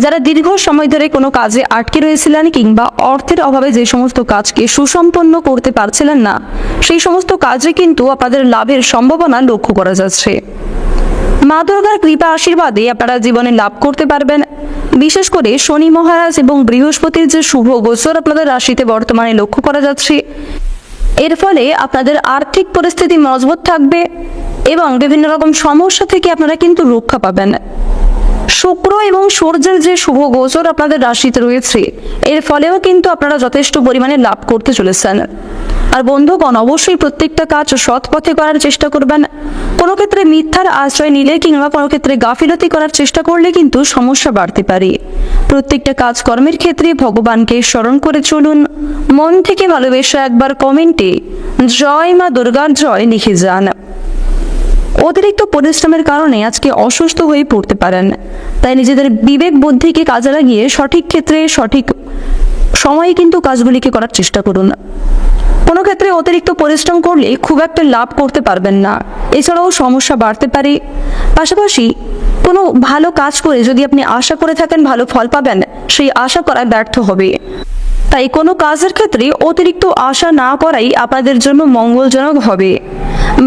যারা দীর্ঘ সময় ধরে কোনো কাজে আটকে রয়েছিলেন কিংবা অর্থের অভাবে যে সমস্ত কাজকে সুসম্পন্ন করতে পারছিলেন না, সেই সমস্ত কাজে কিন্তু আপনাদের লাভের সম্ভাবনা লক্ষ্য করা যাচ্ছে। মা দুর্গার কৃপা আশীর্বাদে আপনারা জীবনে লাভ করতে পারবেন। বিশেষ করে শনি মহারাজ এবং বৃহস্পতির যে শুভ গোচর আপনাদের রাশিতে বর্তমানে লক্ষ্য করা যাচ্ছে, এর ফলে আপনাদের আর্থিক পরিস্থিতি মজবুত থাকবে এবং বিভিন্ন রকম সমস্যা থেকে আপনারা কিন্তু রক্ষা পাবেন। শুক্র এবং সূর্যের যে শুভ গোচর আপনাদের রাশিতে রয়েছে, এর ফলেও কিন্তু আপনারা যথেষ্ট পরিমাণে লাভ করতে চলেছেন। আর বন্ধুগণ, অবশ্যই প্রত্যেকটা কাজ সৎ পথে করার চেষ্টা করবেন। কোনো ক্ষেত্রে মিথ্যার আশ্রয় নিলে কিংবা কোনো ক্ষেত্রে গাফিলতি করার চেষ্টা করলে কিন্তু সমস্যা বাড়তে পারে। প্রত্যেকটা কাজকর্মের ক্ষেত্রে ভগবানকে স্মরণ করে চলুন। মন থেকে ভালোবেসে একবার কমেন্টে জয় মা দুর্গার জয় লিখে যান। অতিরিক্ত পরিশ্রমের কারণে আজকে অসুস্থ হয়ে পড়তে পারেন, তাই নিজেদের বিবেক বুদ্ধিকে কাজে লাগিয়ে সঠিক ক্ষেত্রে সঠিক সময়ে কিন্তু কাজগুলিকে করার চেষ্টা করুন। কোনো ক্ষেত্রে অতিরিক্ত পরিশ্রম করলে খুব একটা লাভ করতে পারবেন না, এছাড়াও সমস্যা বাড়তে পারে। পাশাপাশি কোনো ভালো কাজ করে যদি আপনি আশা করে থাকেন ভালো ফল পাবেন, সেই আশা করায় ব্যর্থ হবে। তাই কোনো কাজের ক্ষেত্রে অতিরিক্ত আশা না করাই আপনাদের জন্য মঙ্গলজনক হবে।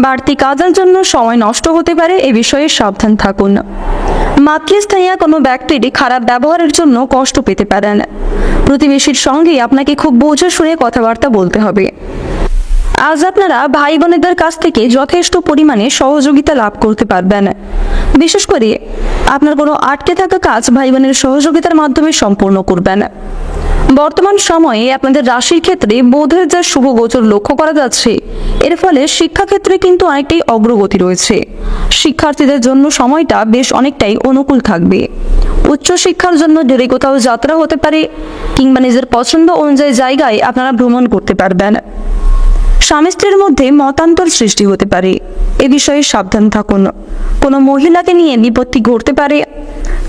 বাড়তি কাজের জন্য সময় নষ্ট হতে পারে, এ বিষয়ে সাবধান থাকুন। মাতৃস্থানীয় কোনো ব্যক্তির খারাপ ব্যবহারের জন্য কষ্ট পেতে পারেন। প্রতিবেশীর সঙ্গে আপনাকে খুব বুঝে শুনে কথাবার্তা বলতে হবে। আজ আপনারা ভাই বোনেদের কাছ থেকে যথেষ্ট পরিমাণে সহযোগিতা লাভ করতে পারবেন। বিশেষ করে আপনার কোনো আটকে থাকা কাজ ভাই বোনের সহযোগিতার মাধ্যমে সম্পূর্ণ করবেন। বর্তমান সময়ে আপনাদের রাশির ক্ষেত্রে বুধের যা শুভ গোচর লক্ষ্য করা যাচ্ছে, এর ফলে শিক্ষাক্ষেত্রে কিন্তু অনেকটাই অগ্রগতি রয়েছে। শিক্ষার্থীদের জন্য সময়টা বেশ অনেকটাই অনুকূল থাকবে। উচ্চশিক্ষার জন্য দূরে কোথাও যাত্রা হতে পারে কিংবা নিজের পছন্দ অনুযায়ী জায়গায় আপনারা ভ্রমণ করতে পারবেন। স্বামী স্ত্রীর মধ্যে মতান্তর সৃষ্টি হতে পারে, এ বিষয়ে সাবধান থাকুন। কোনো মহিলাকে নিয়ে বিপত্তি ঘটতে পারে।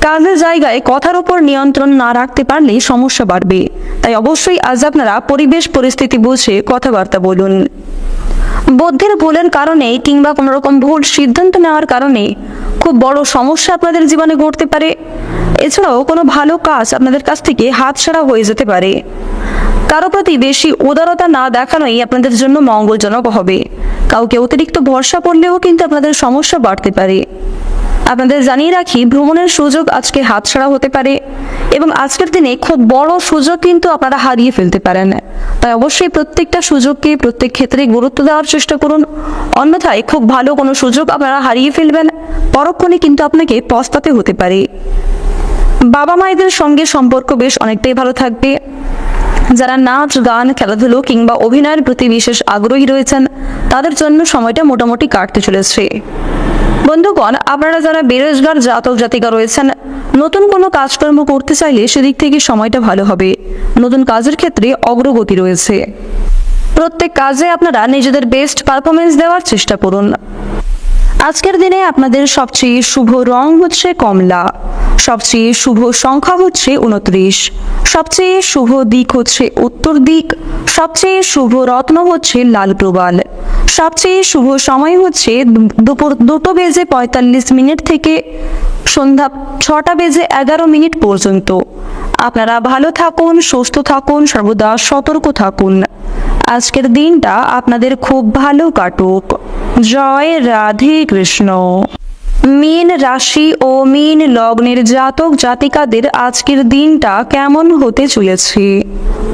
কাজের জায়গায় কথার উপর নিয়ন্ত্রণ না রাখতে পারলে সমস্যা বাড়বে, তাই অবশ্যই আজ আপনারা পরিবেশ পরিস্থিতি বুঝে কথাবার্তা বলুন। বুদ্ধির ভুলের কারণে কিংবা কোনো রকম ভুল সিদ্ধান্ত নেওয়ার কারণে খুব বড় সমস্যা আপনাদের জীবনে ঘটতে পারে। এছাড়াও কোনো ভালো কাজ আপনাদের কাছ থেকে হাতছাড়া হয়ে যেতে পারে। কারো প্রতি বেশি উদারতা না দেখানোই আপনাদের জন্য মঙ্গলজনক হবে। কাউকে অতিরিক্ত ভরসা করলেও কিন্তু আপনাদের সমস্যা বাড়তে পারে। আপনাদের জানিয়ে রাখি, ভ্রমণের সুযোগ আজকে হাতছাড়া হতে পারে এবং আজকের দিনে খুব বড় সুযোগ কিন্তু আপনারা হারিয়ে ফেলতে পারেন। তাই অবশ্যই প্রত্যেকটা সুযোগকে প্রত্যেক ক্ষেত্রে গুরুত্ব দেওয়ার চেষ্টা করুন, অন্যথায় খুব ভালো কোনো সুযোগ আপনারা হারিয়ে ফেলবেন, পরক্ষণে কিন্তু আপনাকে পস্তাতে হতে পারে। বাবা মায়েদের সঙ্গে সম্পর্ক বেশ অনেকটাই ভালো থাকবে। যারা নাচ গান খেলাধুলো কিংবা অভিনয়ের প্রতি বিশেষ আগ্রহী রয়েছেন, তাদের জন্য সময়টা মোটামুটি কাটতে চলেছে। বন্ধুগণ, আপনারা যারা বেরোজগার জাতক জাতিকা রয়েছেন, নতুন কোনো কাজকর্ম করতে চাইলে সেদিক থেকে সময়টা ভালো হবে। নতুন কাজের ক্ষেত্রে অগ্রগতি রয়েছে। প্রত্যেক কাজে আপনারা নিজেদের বেস্ট পারফরমেন্স দেওয়ার চেষ্টা করুন। আজকের দিনে আপনাদের সবচেয়ে শুভ রং হচ্ছে কমলা, সবচেয়ে শুভ সংখ্যা হচ্ছে 29, সবচেয়ে শুভ দিক হচ্ছে উত্তর দিক, সবচেয়ে শুভ রত্ন হচ্ছে লাল প্রবাল, সবচেয়ে শুভ সময় হচ্ছে দুপুর 2:45 থেকে সন্ধ্যা 6:11 পর্যন্ত। আপনারা ভালো থাকুন, সুস্থ থাকুন, সর্বদা সতর্ক থাকুন। আজকের দিনটা আপনাদের খুব ভালো কাটুক। জয় রাধে কৃষ্ণ। মীন রাশি ও মীন লগ্নের জাতক জাতিকাদের আজকের দিনটা কেমন হতে চলেছে,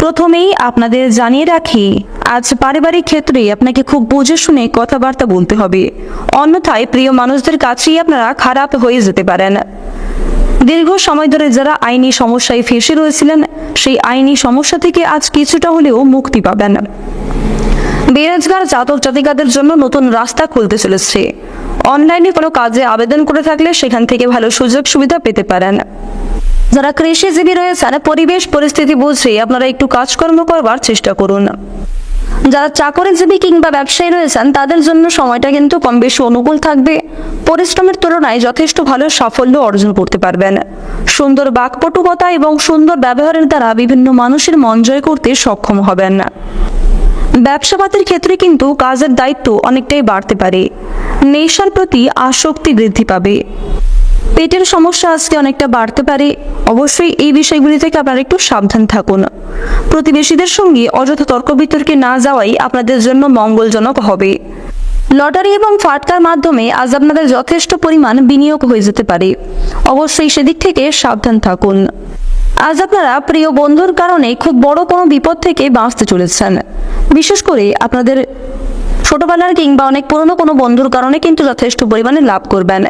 প্রথমেই আপনাদের জানিয়ে রাখি, আজ পারিবারিক ক্ষেত্রে আপনাকে খুব বুঝে শুনে কথাবার্তা বলতে হবে, অন্যথায় প্রিয় মানুষদের কাছেই আপনারা খারাপ হয়ে যেতে পারেন। দীর্ঘ সময় ধরে যারা আইনি সমস্যায় ফেঁসে রয়েছিলেন, সেই আইনি সমস্যা থেকে আজ কিছুটা হলেও মুক্তি পাবেন। বেরোজগার জাতক জাতিকাদের জন্য নতুন রাস্তা খুলতে চলেছে। অনলাইনে কোনো কাজে আবেদন করে থাকলে সেখান থেকে ভালো সুযোগ সুবিধা পেতে পারেন। যারা কৃষিজীবী রয়েছেন, পরিবেশ পরিস্থিতি বুঝে আপনারা একটু কাজকর্ম করবার চেষ্টা করুন। যারা চাকরিজীবী কিংবা ব্যবসায়ী রয়েছেন, তাদের জন্য সময়টা কিন্তু কম বেশি অনুকূল থাকবে। পরিশ্রমের তুলনায় যথেষ্ট ভালো সাফল্য অর্জন করতে পারবেন। সুন্দর বাকপটুকতা এবং সুন্দর ব্যবহারের দ্বারা বিভিন্ন মানুষের মন জয় করতে সক্ষম হবেন। ব্যবসাপাতির ক্ষেত্রে কিন্তু কাজের দায়িত্ব অনেকটাই বাড়তে পারে। নেশার প্রতি আসক্তি বৃদ্ধি পাবে। পেটের সমস্যা আজকে অনেকটা বাড়তে পারে। অবশ্যই এই বিষয়গুলি থেকে আপনারা একটু সাবধান থাকুন। প্রতিবেশীদের সঙ্গে অযথা তর্ক বিতর্কে না যাওয়াই আপনাদের জন্য মঙ্গলজনক হবে। লটারি এবং ফাটকার মাধ্যমে আজ আপনাদের যথেষ্ট পরিমাণ বিনিয়োগ হয়ে যেতে পারে। অবশ্যই সেদিক থেকে সাবধান থাকুন। আজ আপনারা প্রিয় বন্ধুর কারণে খুব বড় কোনো বিপদ থেকে বাঁচতে চলেছেন। বিশেষ করে আপনাদের ছোটবেলার কিংবা অনেক পুরনো কোনো বন্ধুর কারণে কিন্তু যথেষ্ট পরিমাণে লাভ করবেন।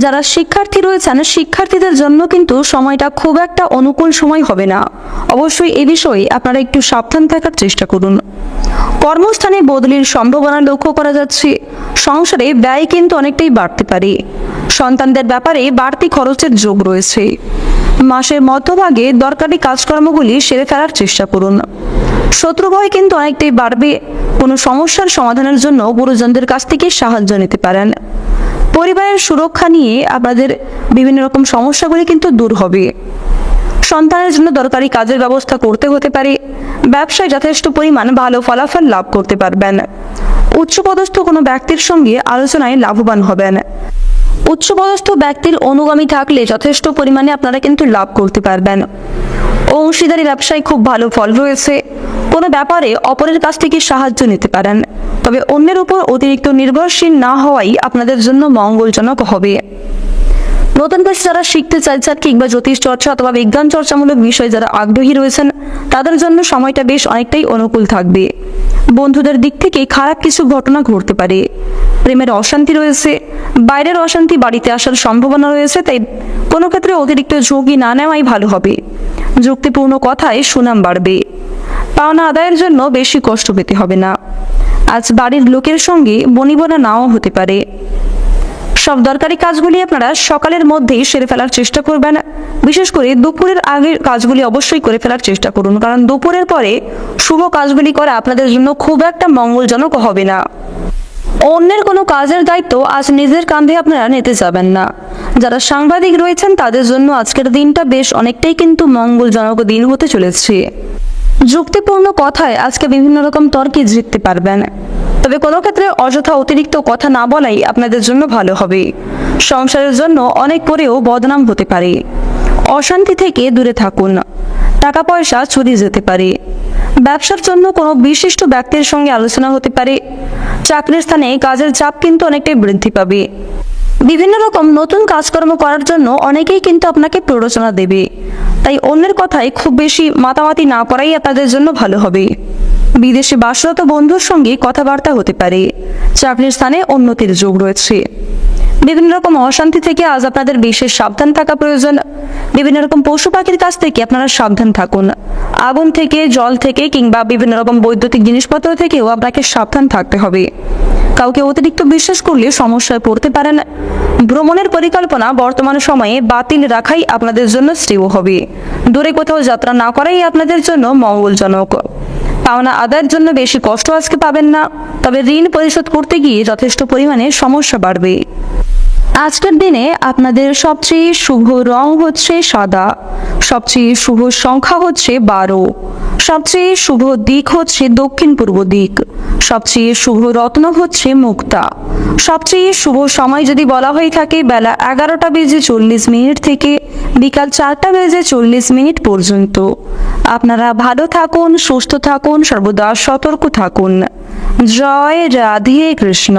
যারা শিক্ষার্থী রয়েছেন শিক্ষার্থীদের জন্য কিন্তু সময়টা খুব একটা অনুকূল সময় হবে না। অবশ্যই এ বিষয়ে আপনারা একটু সাবধান থাকার চেষ্টা করুন। কর্মস্থানে বদলির সম্ভাবনা লক্ষ্য করা যাচ্ছে। সংসারে ব্যয় কিন্তু অনেকটাই বাড়তে পারে। সন্তানদের ব্যাপারে বাড়তি খরচের যোগ রয়েছে। মাসের মধ্যভাগে দরকারি কাজকর্মগুলি সেরে ফেলার চেষ্টা করুন। শত্রু ভয় কিন্তু অনেকটাই বাড়বে। কোনো সমস্যার সমাধানের জন্য গুরুজনদের কাছ থেকে সাহায্য নিতে পারেন। পরিবারের সুরক্ষা নিয়ে আপনাদের বিভিন্ন রকম সমস্যাগুলি কিন্তু দূর হবে। সন্তানের জন্য দরকারি কাজের ব্যবস্থা করতে হতে পারে। ব্যবসায় যথেষ্ট পরিমাণ ভালো ফলাফল লাভ করতে পারবেন। উচ্চপদস্থ কোনো ব্যক্তির সঙ্গে আলোচনায় লাভবান হবেন। উচ্চপদস্থ ব্যক্তির অনুগামী থাকলে যথেষ্ট পরিমাণে আপনারা কিন্তু লাভ করতে পারবেন। অংশীদারি ব্যবসায় খুব ভালো ফল রয়েছে। কোনো ব্যাপারে অপরের কাছ থেকে সাহায্য নিতে পারেন, তবে অন্যের উপর অতিরিক্ত নির্ভরশীল না হওয়াই আপনাদের জন্য মঙ্গলজনক হবে। নতুন কিছু যারা শিখতে চাইছেন কিংবা জ্যোতিষ চর্চা অথবা বিজ্ঞান চর্চামূলক বিষয়ে যারা আগ্রহী রয়েছেন তাদের জন্য সময়টা বেশ অনেকটাই অনুকূল থাকবে। বন্ধুদের দিক থেকে খারাপ কিছু ঘটনা ঘটতে পারে। প্রেমের অশান্তি রয়েছে। বাইরের অশান্তি বাড়িতে আসার সম্ভাবনা রয়েছে, তাই কোনো ক্ষেত্রে অতিরিক্ত ঝুঁকি না নেওয়াই ভালো হবে। যুক্তিপূর্ণ কথায় সুনাম বাড়বে। পাওনা আদায়ের জন্য বেশি কষ্ট পেতে হবে না। আজ বাড়ির লোকের সঙ্গে বনিবনা নাও হতে পারে। সব দরকারি কাজগুলি আপনারা সকালের মধ্যেই সেরে ফেলার চেষ্টা করবেন। বিশেষ করে দুপুরের আগের কাজগুলি অবশ্যই করে ফেলার চেষ্টা করুন, কারণ দুপুরের পরে শুভ কাজগুলি করা আপনাদের জন্য খুব একটা মঙ্গলজনক হবে না। অন্যের কোনো কাজের দায়িত্ব আজ নিজের কাঁধে আপনারা নিতে যাবেন না। যারা সাংবাদিক রয়েছেন তাদের জন্য আজকের দিনটা বেশ অনেকটাই কিন্তু মঙ্গলজনক দিন হতে চলেছে। যুক্তিপূর্ণ কথায় আজকে বিভিন্ন রকম তর্কে জিততে পারবেন, তবে কোনো ক্ষেত্রে অযথা অতিরিক্ত কথা না বলাই আপনাদের জন্য ভালো হবে। সংসারের জন্য অনেক করেও বদনাম হতে পারে। অশান্তি থেকে দূরে থাকুন। টাকা পয়সা চুরি যেতে পারে। ব্যবসার জন্য কোনো বিশিষ্ট ব্যক্তির সঙ্গে আলোচনা হতে পারে। চাকরির স্থানে কাজের চাপ কিন্তু অনেকটাই বৃদ্ধি পাবে। বিভিন্ন রকম নতুন কাজকর্ম করার জন্য অনেকেই কিন্তু আপনাকে প্ররোচনা দেবে, তাই অন্যের কথায় খুব বেশি মাতামাতি না করাই আপনাদের জন্য ভালো হবে। বিদেশে বাসরত বন্ধুর সঙ্গে কথাবার্তা হতে পারে। চাকরির স্থানে উন্নতির যোগ রয়েছে। বিভিন্ন রকম অশান্তি থেকে আজ আপনাদের বিশেষ সাবধান থাকা প্রয়োজন। বিভিন্ন রকম পশু পাখির কাছ থেকে আপনারা সাবধান থাকুন। আগুন থেকে, জল থেকে কিংবা বিভিন্ন রকম বৈদ্যুতিক জিনিসপত্র থেকেও আপনাকে সাবধান থাকতে হবে। কাউকে অতিরিক্ত বিশ্বাস করলে সমস্যায় পড়তে পারেন। ভ্রমণের পরিকল্পনা বর্তমান সময়ে বাতিল রাখাই আপনাদের জন্য শ্রেয় হবে। দূরে কোথাও যাত্রা না করাই আপনাদের জন্য মঙ্গলজনক। পাওনা আদায়ের জন্য বেশি কষ্ট আজকে পাবেন না, তবে ঋণ পরিশোধ করতে গিয়ে যথেষ্ট পরিমাণে সমস্যা বাড়বে। আজকের দিনে আপনাদের সবচেয়ে শুভ রং হচ্ছে সাদা। সবচেয়ে শুভ সংখ্যা হচ্ছে 12। সবচেয়ে শুভ দিক হচ্ছে দক্ষিণ পূর্ব দিক। সবচেয়ে শুভ রত্ন হচ্ছে মুক্তা। সবচেয়ে শুভ সময় যদি বলা হয়ে থাকে বেলা 11:40 থেকে বিকাল 4:40 পর্যন্ত। আপনারা ভালো থাকুন, সুস্থ থাকুন, সর্বদা সতর্ক থাকুন। জয় রাধে কৃষ্ণ।